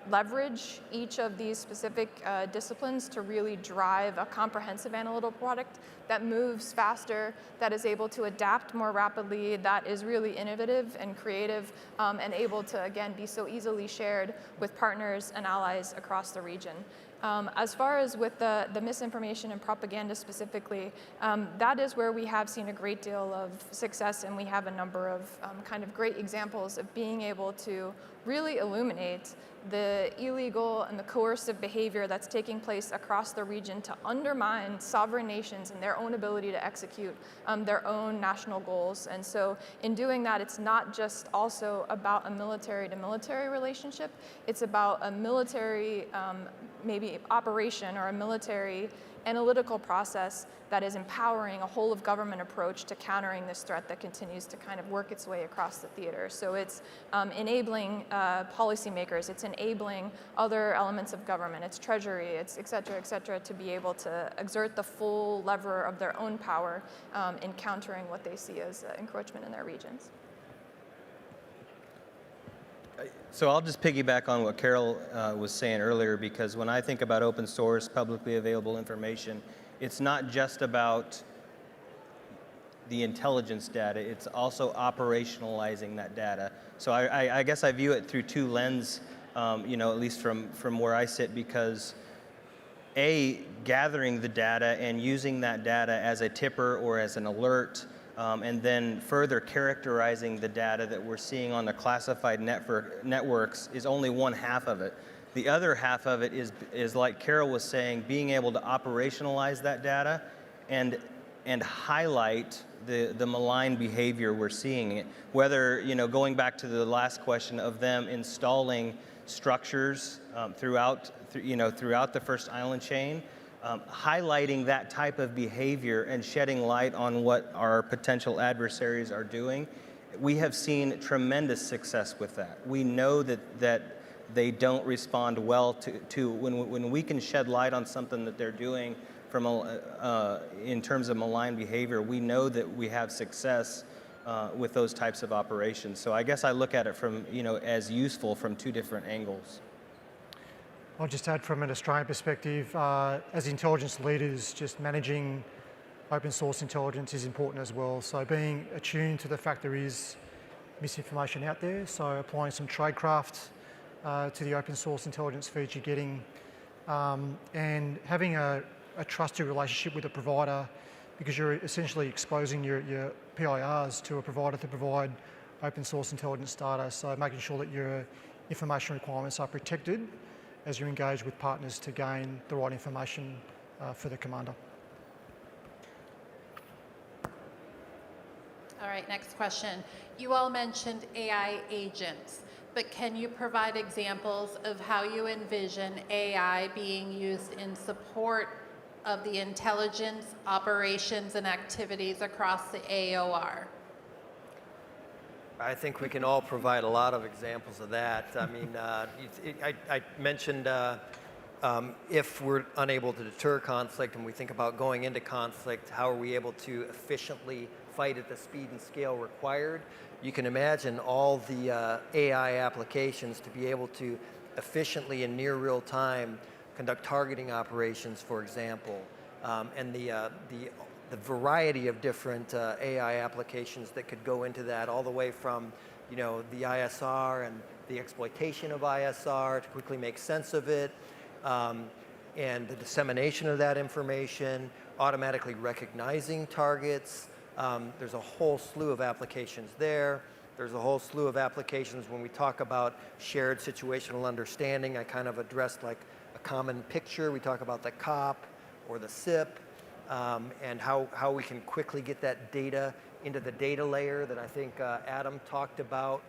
leverage each of these specific disciplines to really drive a comprehensive analytical product that moves faster, that is able to adapt more rapidly, that is really innovative and creative, and able to, again, be so easily shared with partners and allies across the region. As far as with the misinformation and propaganda specifically, that is where we have seen a great deal of success, and we have a number of kind of great examples of being able to really illuminate the illegal and the coercive behavior that's taking place across the region to undermine sovereign nations and their own ability to execute their own national goals. And so in doing that, it's not just also about a military-to-military relationship, it's about a military maybe operation or a military analytical process that is empowering a whole of government approach to countering this threat that continues to kind of work its way across the theater. So it's enabling policymakers, it's enabling other elements of government, it's treasury, it's et cetera, to be able to exert the full lever of their own power in countering what they see as encroachment in their regions. So I'll just piggyback on what Carol was saying earlier, because when I think about open source, publicly available information, it's not just about the intelligence data, it's also operationalizing that data. So I guess I view it through two lenses, at least from where I sit, because gathering the data and using that data as a tipper or as an alert, and then further characterizing the data that we're seeing on the classified networks is only one half of it. The other half of it is like Carol was saying, being able to operationalize that data and highlight the malign behavior we're seeing. Whether, going back to the last question of them installing structures throughout the first island chain, highlighting that type of behavior and shedding light on what our potential adversaries are doing, we have seen tremendous success with that. We know that they don't respond well to when we can shed light on something that they're doing from in terms of malign behavior. We know that we have success with those types of operations. So I guess I look at it from as useful from two different angles. I'll just add from an Australian perspective, as intelligence leaders, just managing open source intelligence is important as well. So being attuned to the fact there is misinformation out there, so applying some tradecraft to the open source intelligence feeds you're getting, and having a trusted relationship with a provider, because you're essentially exposing your PIRs to a provider to provide open source intelligence data. So making sure that your information requirements are protected as you engage with partners to gain the right information for the commander. All right, next question. You all mentioned AI agents, but can you provide examples of how you envision AI being used in support of the intelligence, operations, and activities across the AOR? I think we can all provide a lot of examples of that. I mean, I mentioned if we're unable to deter conflict and we think about going into conflict, how are we able to efficiently fight at the speed and scale required? You can imagine all the AI applications to be able to efficiently in near real time conduct targeting operations, for example, and the variety of different AI applications that could go into that, all the way from, you know, the ISR and the exploitation of ISR to quickly make sense of it, and the dissemination of that information, automatically recognizing targets. There's a whole slew of applications there. There's a whole slew of applications when we talk about shared situational understanding. I kind of addressed like a common picture. We talk about the COP or the SIP, and how we can quickly get that data into the data layer that I think Adam talked about,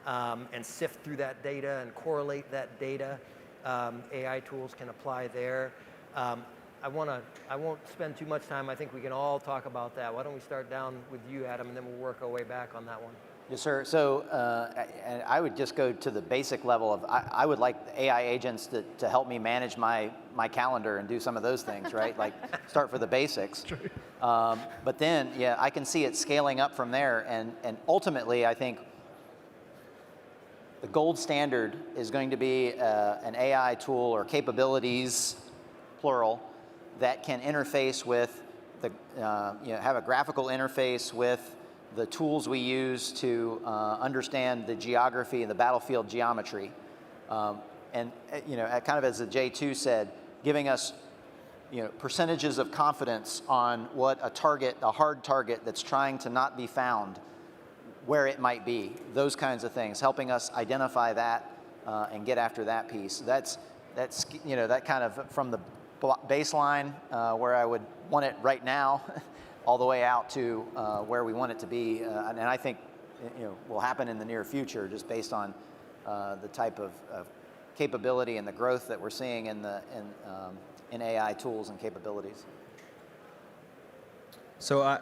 and sift through that data and correlate that data. AI tools can apply there. I won't spend too much time. I think we can all talk about that. Why don't we start down with you, Adam, and then we'll work our way back on that one. Yes, sir. So and I would just go to the basic level of I would like AI agents to help me manage my calendar and do some of those things, right? Like start for the basics. But then, yeah, I can see it scaling up from there. And ultimately, I think the gold standard is going to be an AI tool or capabilities, plural, that can interface with the, have a graphical interface with the tools we use to understand the geography and the battlefield geometry. And kind of as the J2 said, giving us percentages of confidence on what a target, a hard target that's trying to not be found, where it might be, those kinds of things, helping us identify that and get after that piece. That's that kind of from the baseline where I would want it right now, all the way out to where we want it to be, and I think will happen in the near future, just based on the type of capability and the growth that we're seeing in AI tools and capabilities. So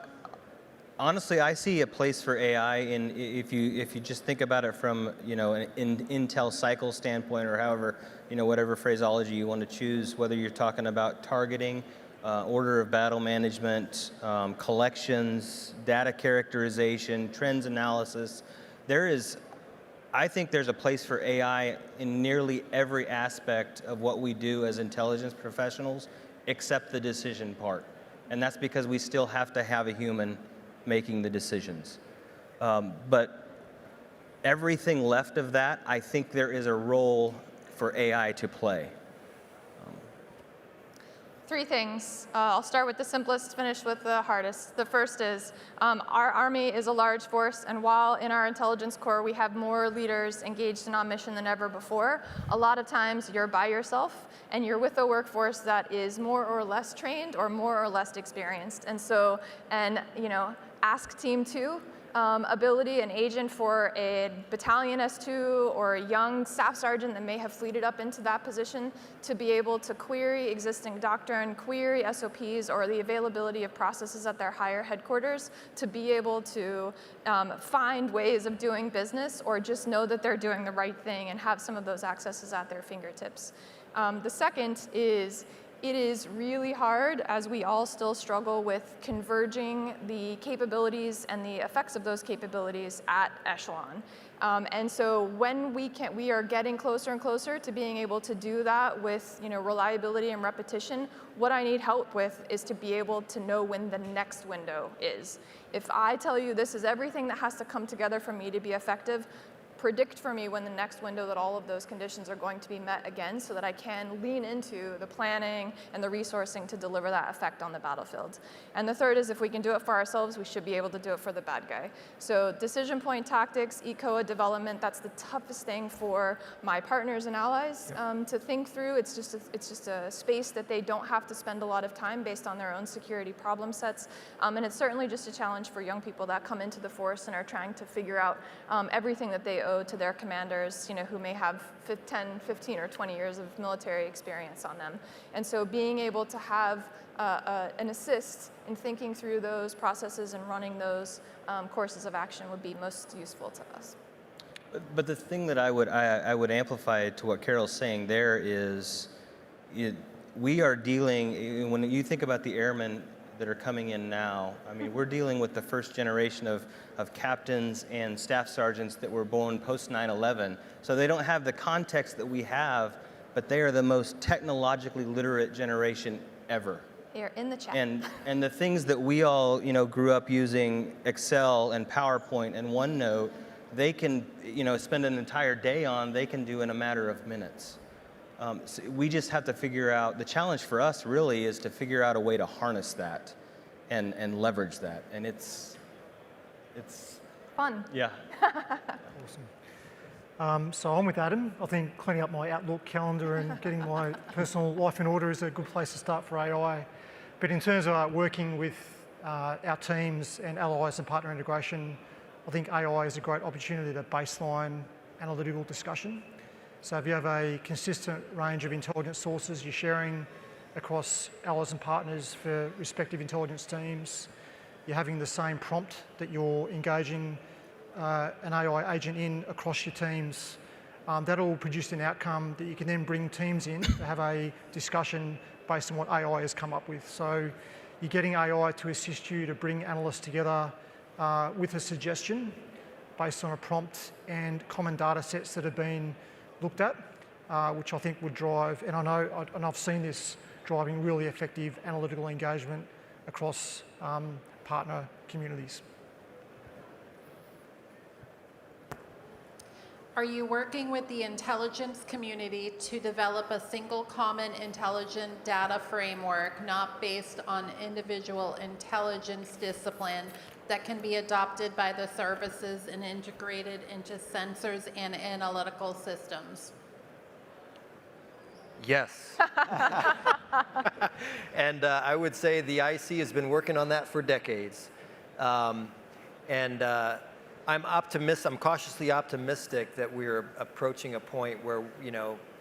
honestly, I see a place for AI in if you just think about it from an Intel cycle standpoint, or however whatever phraseology you want to choose, whether you're talking about targeting, order of battle management, collections, data characterization, trends analysis. I think there's a place for AI in nearly every aspect of what we do as intelligence professionals, except the decision part. And that's because we still have to have a human making the decisions. But everything left of that, I think there is a role for AI to play. Three things. I'll start with the simplest, finish with the hardest. The first is our Army is a large force, and while in our intelligence corps we have more leaders engaged in on mission than ever before, a lot of times you're by yourself and you're with a workforce that is more or less trained or more or less experienced. And so, ask Team 2 ability, an agent for a battalion S2 or a young staff sergeant that may have fleeted up into that position to be able to query existing doctrine, query SOPs, or the availability of processes at their higher headquarters to be able to find ways of doing business, or just know that they're doing the right thing and have some of those accesses at their fingertips. The second is, it is really hard, as we all still struggle with converging the capabilities and the effects of those capabilities at echelon. And so when we are getting closer and closer to being able to do that with reliability and repetition. What I need help with is to be able to know when the next window is. If I tell you this is everything that has to come together for me to be effective, predict for me when the next window that all of those conditions are going to be met again so that I can lean into the planning and the resourcing to deliver that effect on the battlefield. And the third is if we can do it for ourselves, we should be able to do it for the bad guy. So decision point tactics, ECOA development, that's the toughest thing for my partners and allies to think through. It's just a space that they don't have to spend a lot of time based on their own security problem sets. And it's certainly just a challenge for young people that come into the force and are trying to figure out everything that they owe to their commanders, who may have 10, 15, or 20 years of military experience on them. And so being able to have an assist in thinking through those processes and running those courses of action would be most useful to us. But the thing that I would amplify to what Carol's saying there is, we are dealing, when you think about the airmen that are coming in now, I mean, we're dealing with the first generation of captains and staff sergeants that were born post 9/11. So they don't have the context that we have, but they are the most technologically literate generation ever. They are in the chat. And the things that we all, grew up using Excel and PowerPoint and OneNote, they can, spend an entire day on, they can do in a matter of minutes. So we just have to figure out, the challenge for us really is to figure out a way to harness that and leverage that. And it's fun. Yeah. So I'm with Adam. I think cleaning up my Outlook calendar and getting my personal life in order is a good place to start for AI. But in terms of working with our teams and allies and partner integration, I think AI is a great opportunity to baseline analytical discussion. So if you have a consistent range of intelligence sources you're sharing across allies and partners for respective intelligence teams, you're having the same prompt that you're engaging an AI agent in across your teams, that'll produce an outcome that you can then bring teams in to have a discussion based on what AI has come up with. So you're getting AI to assist you to bring analysts together with a suggestion based on a prompt and common data sets that have been looked at, which I think would drive, and I've seen this driving really effective analytical engagement across partner communities. Are you working with the intelligence community to develop a single common intelligent data framework not based on individual intelligence discipline that can be adopted by the services and integrated into sensors and analytical systems? Yes. And I would say the IC has been working on that for decades. I'm cautiously optimistic that we're approaching a point where,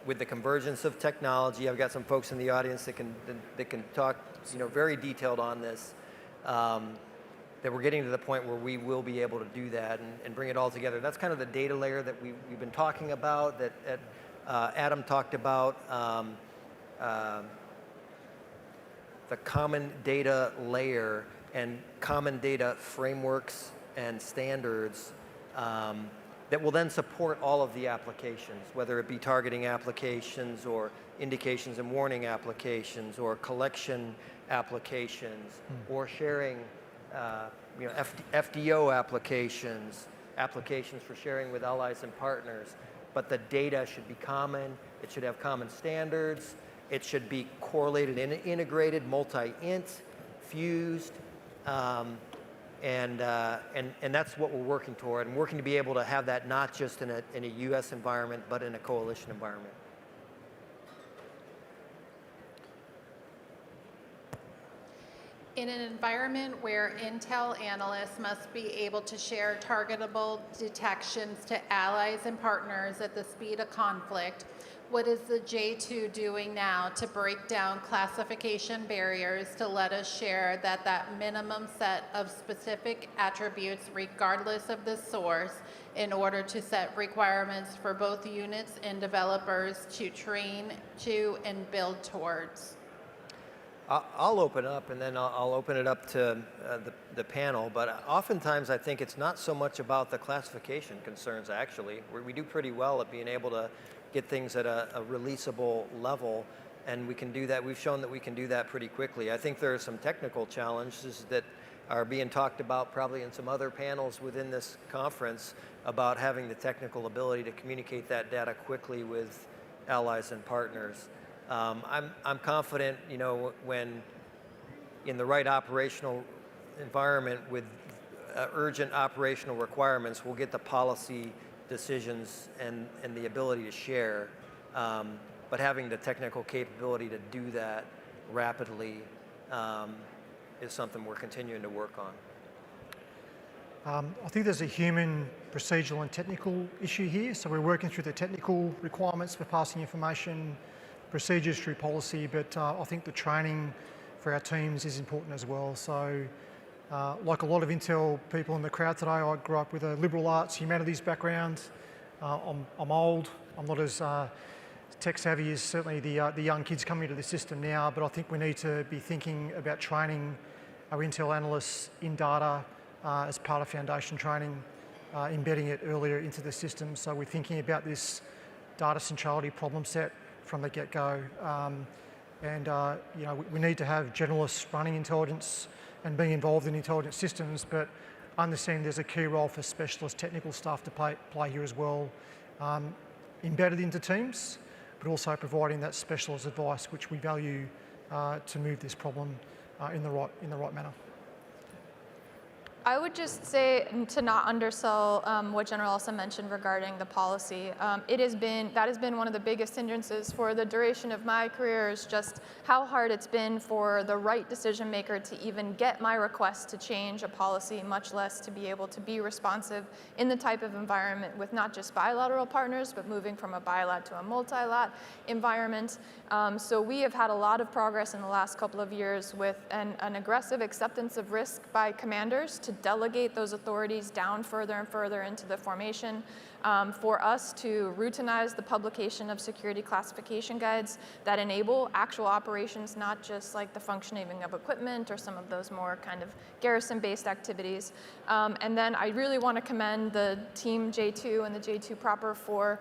with the convergence of technology, I've got some folks in the audience that can talk, very detailed on this, that we're getting to the point where we will be able to do that and bring it all together. That's kind of the data layer that we've been talking about, that Adam talked about, the common data layer and common data frameworks and standards that will then support all of the applications, whether it be targeting applications or indications and warning applications or collection applications or sharing FDO applications for sharing with allies and partners. But the data should be common, it should have common standards, it should be correlated and integrated, multi-int, fused, and that's what we're working toward, and working to be able to have that not just in a US environment, but in a coalition environment. In an environment where Intel analysts must be able to share targetable detections to allies and partners at the speed of conflict, what is the J2 doing now to break down classification barriers to let us share that minimum set of specific attributes, regardless of the source, in order to set requirements for both units and developers to train to and build towards? I'll open up, and then I'll open it up to the panel. But oftentimes, I think it's not so much about the classification concerns, actually. We do pretty well at being able to get things at a releasable level, and we can do that. We've shown that we can do that pretty quickly. I think there are some technical challenges that are being talked about probably in some other panels within this conference about having the technical ability to communicate that data quickly with allies and partners. I'm confident, when in the right operational environment with urgent operational requirements, we'll get the policy decisions and the ability to share. But having the technical capability to do that rapidly is something we're continuing to work on. I think there's a human, procedural and technical issue here. So we're working through the technical requirements for passing information, procedures through policy, but I think the training for our teams is important as well. So like a lot of Intel people in the crowd today, I grew up with a liberal arts, humanities background. I'm old. I'm not as tech savvy as certainly the young kids coming into the system now, but I think we need to be thinking about training our Intel analysts in data as part of foundation training, embedding it earlier into the system. So we're thinking about this data centrality problem set from the get-go. We need to have generalists running intelligence and being involved in intelligence systems, but understand there's a key role for specialist technical staff to play here as well, embedded into teams, but also providing that specialist advice which we value to move this problem in the right manner. I would just say to not undersell what General Elson mentioned regarding the policy. That has been one of the biggest hindrances for the duration of my career, is just how hard it's been for the right decision maker to even get my request to change a policy, much less to be able to be responsive in the type of environment with not just bilateral partners, but moving from a bilat to a multilat environment. So we have had a lot of progress in the last couple of years with an aggressive acceptance of risk by commanders to delegate those authorities down further and further into the formation, for us to routinize the publication of security classification guides that enable actual operations, not just like the functioning of equipment or some of those more kind of garrison-based activities. And then I really want to commend the team J2 and the J2 proper for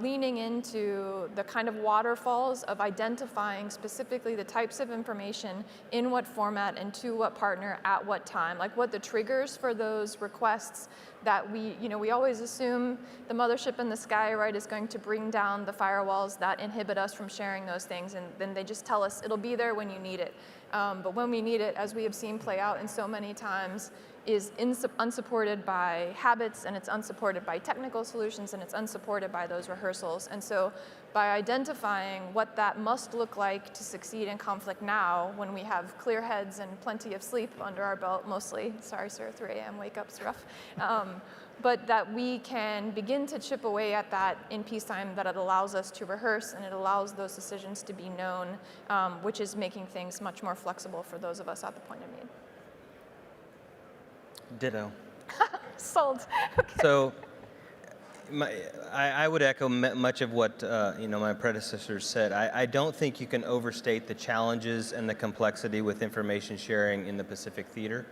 leaning into the kind of waterfalls of identifying specifically the types of information in what format and to what partner at what time, like what the triggers for those requests that we always assume the mothership in the sky, right, is going to bring down the firewalls that inhibit us from sharing those things, and then they just tell us it'll be there when you need it. But when we need it, as we have seen play out in so many times, is unsupported by habits, and it's unsupported by technical solutions, and it's unsupported by those rehearsals. And so by identifying what that must look like to succeed in conflict now, when we have clear heads and plenty of sleep under our belt, mostly, sorry sir, 3 a.m. wake up's rough, but that we can begin to chip away at that in peacetime, that it allows us to rehearse and it allows those decisions to be known, which is making things much more flexible for those of us at the point of need. Ditto. Sold. Okay. So I would echo much of what my predecessors said. I don't think you can overstate the challenges and the complexity with information sharing in the Pacific Theater.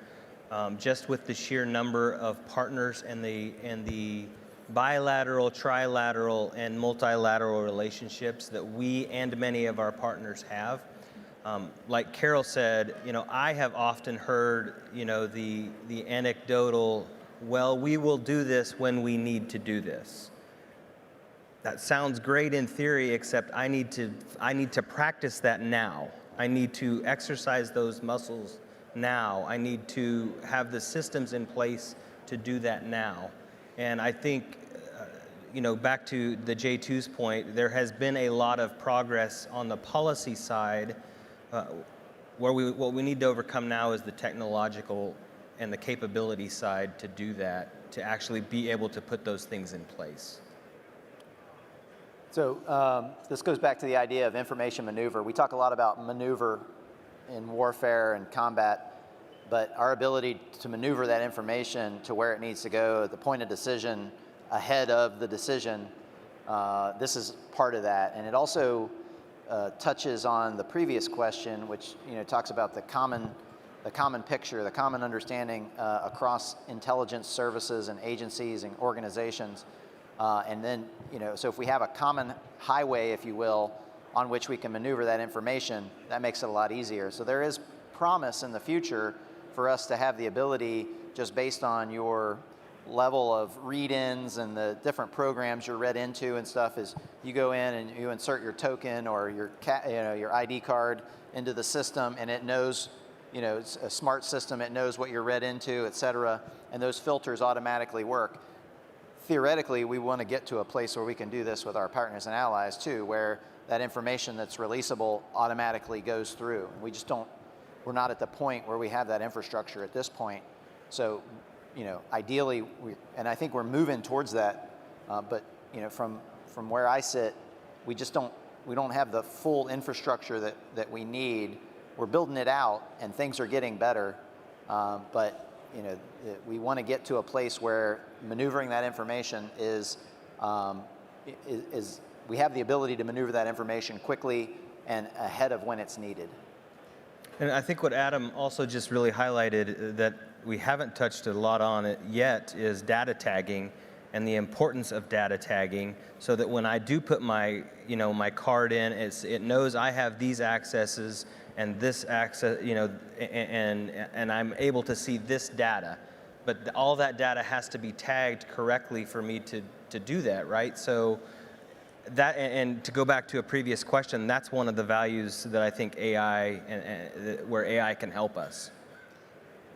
Just with the sheer number of partners and the bilateral, trilateral, and multilateral relationships that we and many of our partners have. Like Carol said, I have often heard, the anecdotal, well, we will do this when we need to do this. That sounds great in theory, except I need to practice that now. I need to exercise those muscles now. I need to have the systems in place to do that now. And I think, back to the J2's point, there has been a lot of progress on the policy side. What we need to overcome now is the technological and the capability side to do that, to actually be able to put those things in place. So this goes back to the idea of information maneuver. We talk a lot about maneuver in warfare and combat, but our ability to maneuver that information to where it needs to go at the point of decision, ahead of the decision, this is part of that. And it also touches on the previous question, which talks about the common picture, the common understanding across intelligence services and agencies and organizations. And then, so if we have a common highway, if you will, on which we can maneuver that information, that makes it a lot easier. So there is promise in the future for us to have the ability, just based on your level of read-ins and the different programs you're read into and stuff, is you go in and you insert your token or your ID card into the system, and it knows, it's a smart system, it knows what you're read into, et cetera, and those filters automatically work. Theoretically, we want to get to a place where we can do this with our partners and allies too, where that information that's releasable automatically goes through. We're not at the point where we have that infrastructure at this point. So, ideally, and I think we're moving towards that, but from where I sit, we don't have the full infrastructure that we need. We're building it out, and things are getting better, but we want to get to a place where maneuvering that information is we have the ability to maneuver that information quickly and ahead of when it's needed. And I think what Adam also just really highlighted that we haven't touched a lot on it yet is data tagging and the importance of data tagging, so that when I do put my my card in, it knows I have these accesses and this access, and I'm able to see this data. But all that data has to be tagged correctly for me to do that, right? So that, and to go back to a previous question, that's one of the values that I think AI, where AI can help us.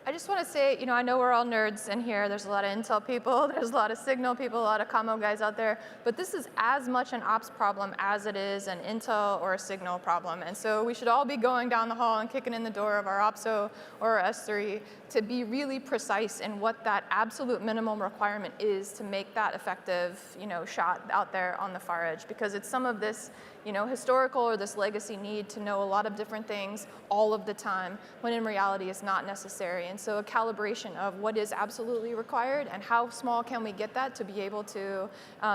I just want to say, I know we're all nerds in here. There's a lot of Intel people, there's a lot of Signal people, a lot of Commo guys out there. But this is as much an ops problem as it is an Intel or a Signal problem. And so we should all be going down the hall and kicking in the door of our OPSO or our S3 to be really precise in what that absolute minimum requirement is to make that effective, shot out there on the far edge. Because it's some of this, historical or this legacy need to know a lot of different things all of the time, when in reality it's not necessary. And so a calibration of what is absolutely required and how small can we get that to be able to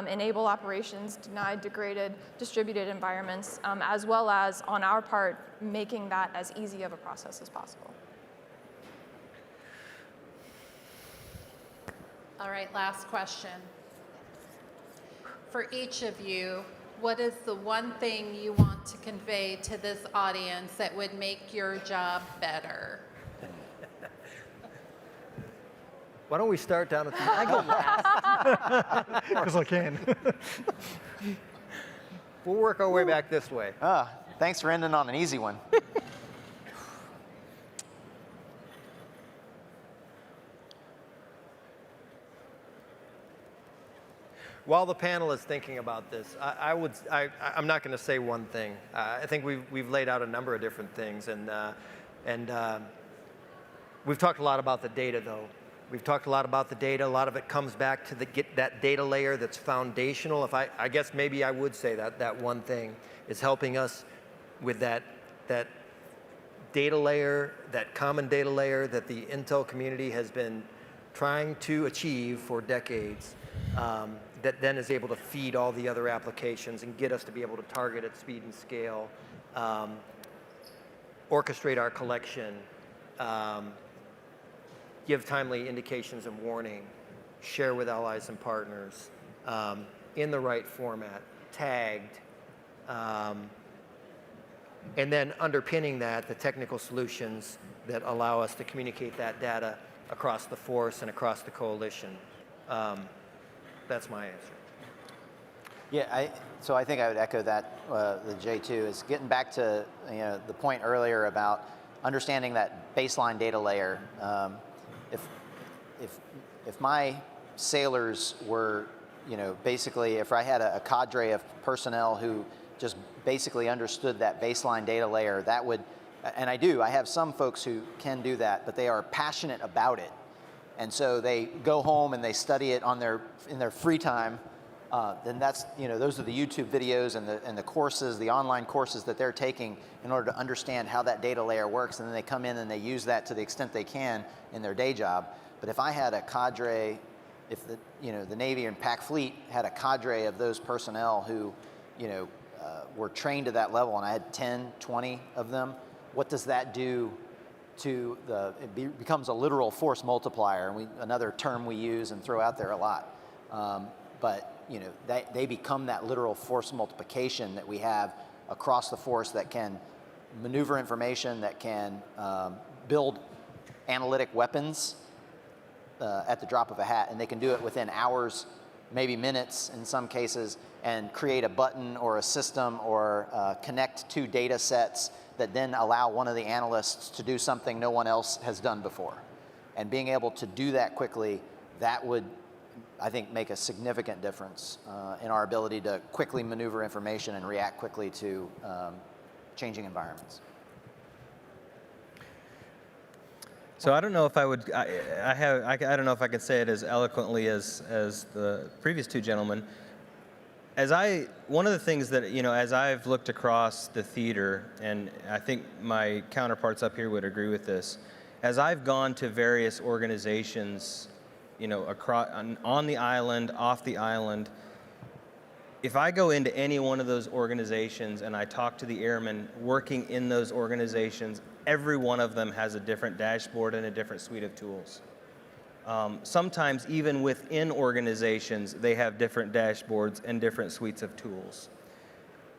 enable operations, denied, degraded, distributed environments, as well as on our part, making that as easy of a process as possible. All right, last question. For each of you, what is the one thing you want to convey to this audience that would make your job better? Why don't we start down at the I go last. Because I can. We'll work our way back this way. Thanks for ending on an easy one. While the panel is thinking about this, I'm not going to say one thing. I think we've laid out a number of different things, and we've talked a lot about the data, though. We've talked a lot about the data. A lot of it comes back to get that data layer that's foundational. I guess maybe I would say that one thing is helping us with that data layer, that common data layer that the Intel community has been trying to achieve for decades. That then is able to feed all the other applications and get us to be able to target at speed and scale, orchestrate our collection, give timely indications and warning, share with allies and partners in the right format, tagged, and then underpinning that, the technical solutions that allow us to communicate that data across the force and across the coalition. That's my answer. Yeah, so I think I would echo that, the J2, is getting back to the point earlier about understanding that baseline data layer. If my sailors were, basically, if I had a cadre of personnel who just basically understood that baseline data layer, that would, and I have some folks who can do that, but they are passionate about it. And so they go home and they study it in their free time. Then that's, those are the YouTube videos and the courses, the online courses that they're taking in order to understand how that data layer works. And then they come in and they use that to the extent they can in their day job. But if I had a cadre, if the Navy and PAC Fleet had a cadre of those personnel who, were trained to that level, and I had 10, 20 of them, what does that do to becomes a literal force multiplier, and another term we use and throw out there a lot. But they become that literal force multiplication that we have across the force that can maneuver information, that can build analytic weapons at the drop of a hat, and they can do it within hours, maybe minutes in some cases, and create a button or a system or connect two data sets that then allow one of the analysts to do something no one else has done before. And being able to do that quickly, that would, I think, make a significant difference in our ability to quickly maneuver information and react quickly to changing environments. So I don't know if I would, I don't know if I can say it as eloquently as the previous two gentlemen. One of the things that, as I've looked across the theater, and I think my counterparts up here would agree with this, as I've gone to various organizations, across, on the island, off the island, if I go into any one of those organizations and I talk to the airmen working in those organizations, every one of them has a different dashboard and a different suite of tools. Sometimes even within organizations, they have different dashboards and different suites of tools.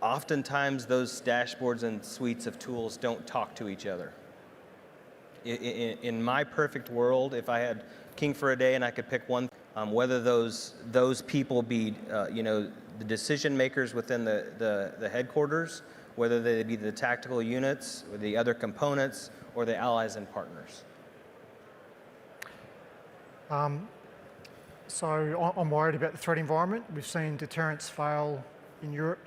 Oftentimes, those dashboards and suites of tools don't talk to each other. In my perfect world, if I had king for a day and I could pick one, whether those people be, the decision makers within the headquarters, whether they be the tactical units, or the other components, or the allies and partners. So I'm worried about the threat environment. We've seen deterrence fail in Europe.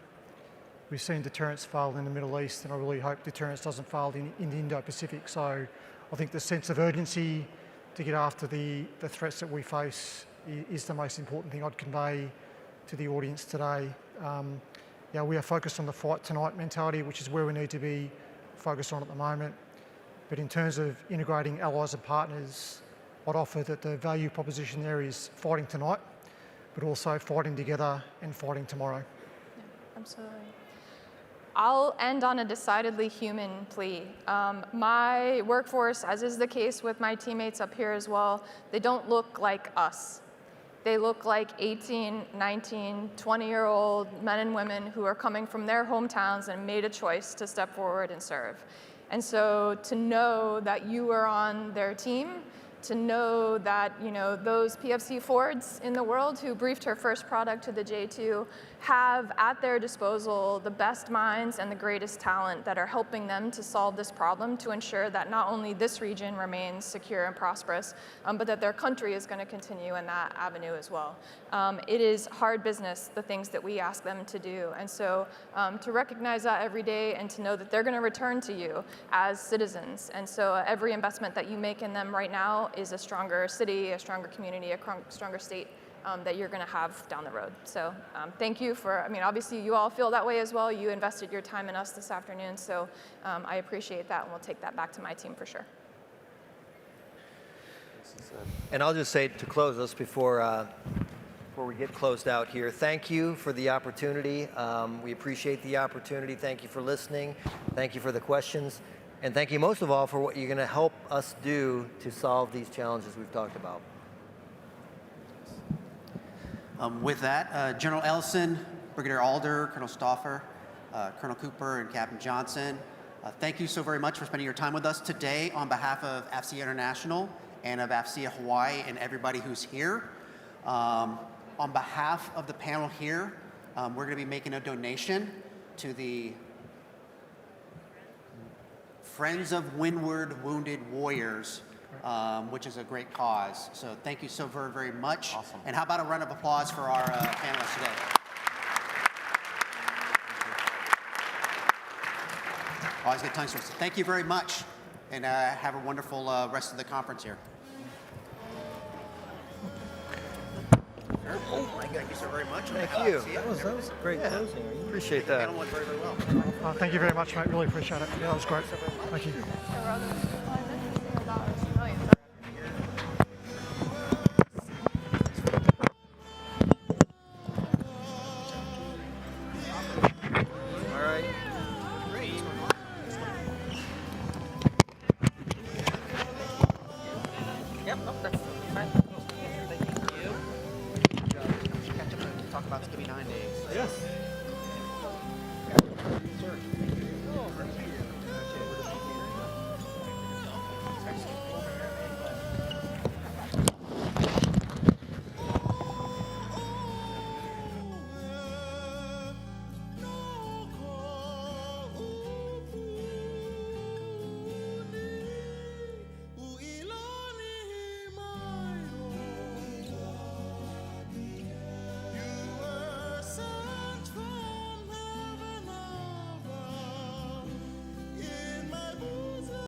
We've seen deterrence fail in the Middle East, and I really hope deterrence doesn't fail in the Indo-Pacific. So I think the sense of urgency to get after the threats that we face is the most important thing I'd convey to the audience today. We are focused on the fight tonight mentality, which is where we need to be focused on at the moment. But in terms of integrating allies and partners, I'd offer that the value proposition there is fighting tonight, but also fighting together and fighting tomorrow. Yeah, absolutely. I'll end on a decidedly human plea. My workforce, as is the case with my teammates up here as well, they don't look like us. They look like 18, 19, 20-year-old men and women who are coming from their hometowns and made a choice to step forward and serve. And so to know that you are on their team, to know that those PFC Fords in the world who briefed her first product to the J2 have at their disposal the best minds and the greatest talent that are helping them to solve this problem, to ensure that not only this region remains secure and prosperous, but that their country is going to continue in that avenue as well. It is hard business, the things that we ask them to do. And so to recognize that every day and to know that they're going to return to you as citizens. And so every investment that you make in them right now is a stronger city, a stronger community, a stronger state that you're going to have down the road. So thank you for, obviously you all feel that way as well. You invested your time in us this afternoon, so I appreciate that, and we'll take that back to my team for sure. And I'll just say to close us before we get closed out here, thank you for the opportunity. We appreciate the opportunity. Thank you for listening. Thank you for the questions. And thank you most of all for what you're going to help us do to solve these challenges we've talked about. With that, General Ellison, Brigadier Alder, Colonel Stauffer, Colonel Cooper, and Captain Johnson, thank you so very much for spending your time with us today on behalf of AFCEA International and of AFCEA Hawaii and everybody who's here. On behalf of the panel here, we're going to be making a donation to the Friends of Windward Wounded Warriors, which is a great cause. So thank you so very, very much. Awesome. And how about a round of applause for our panelists today? Always good tongue twister. Thank you very much, and have a wonderful rest of the conference here. Oh my God, thank you so very much. Thank you. That was a great closing. Appreciate The that. panel went very, very well. Thank you very much, mate. Really appreciate it. Yeah, that was great. Thank you.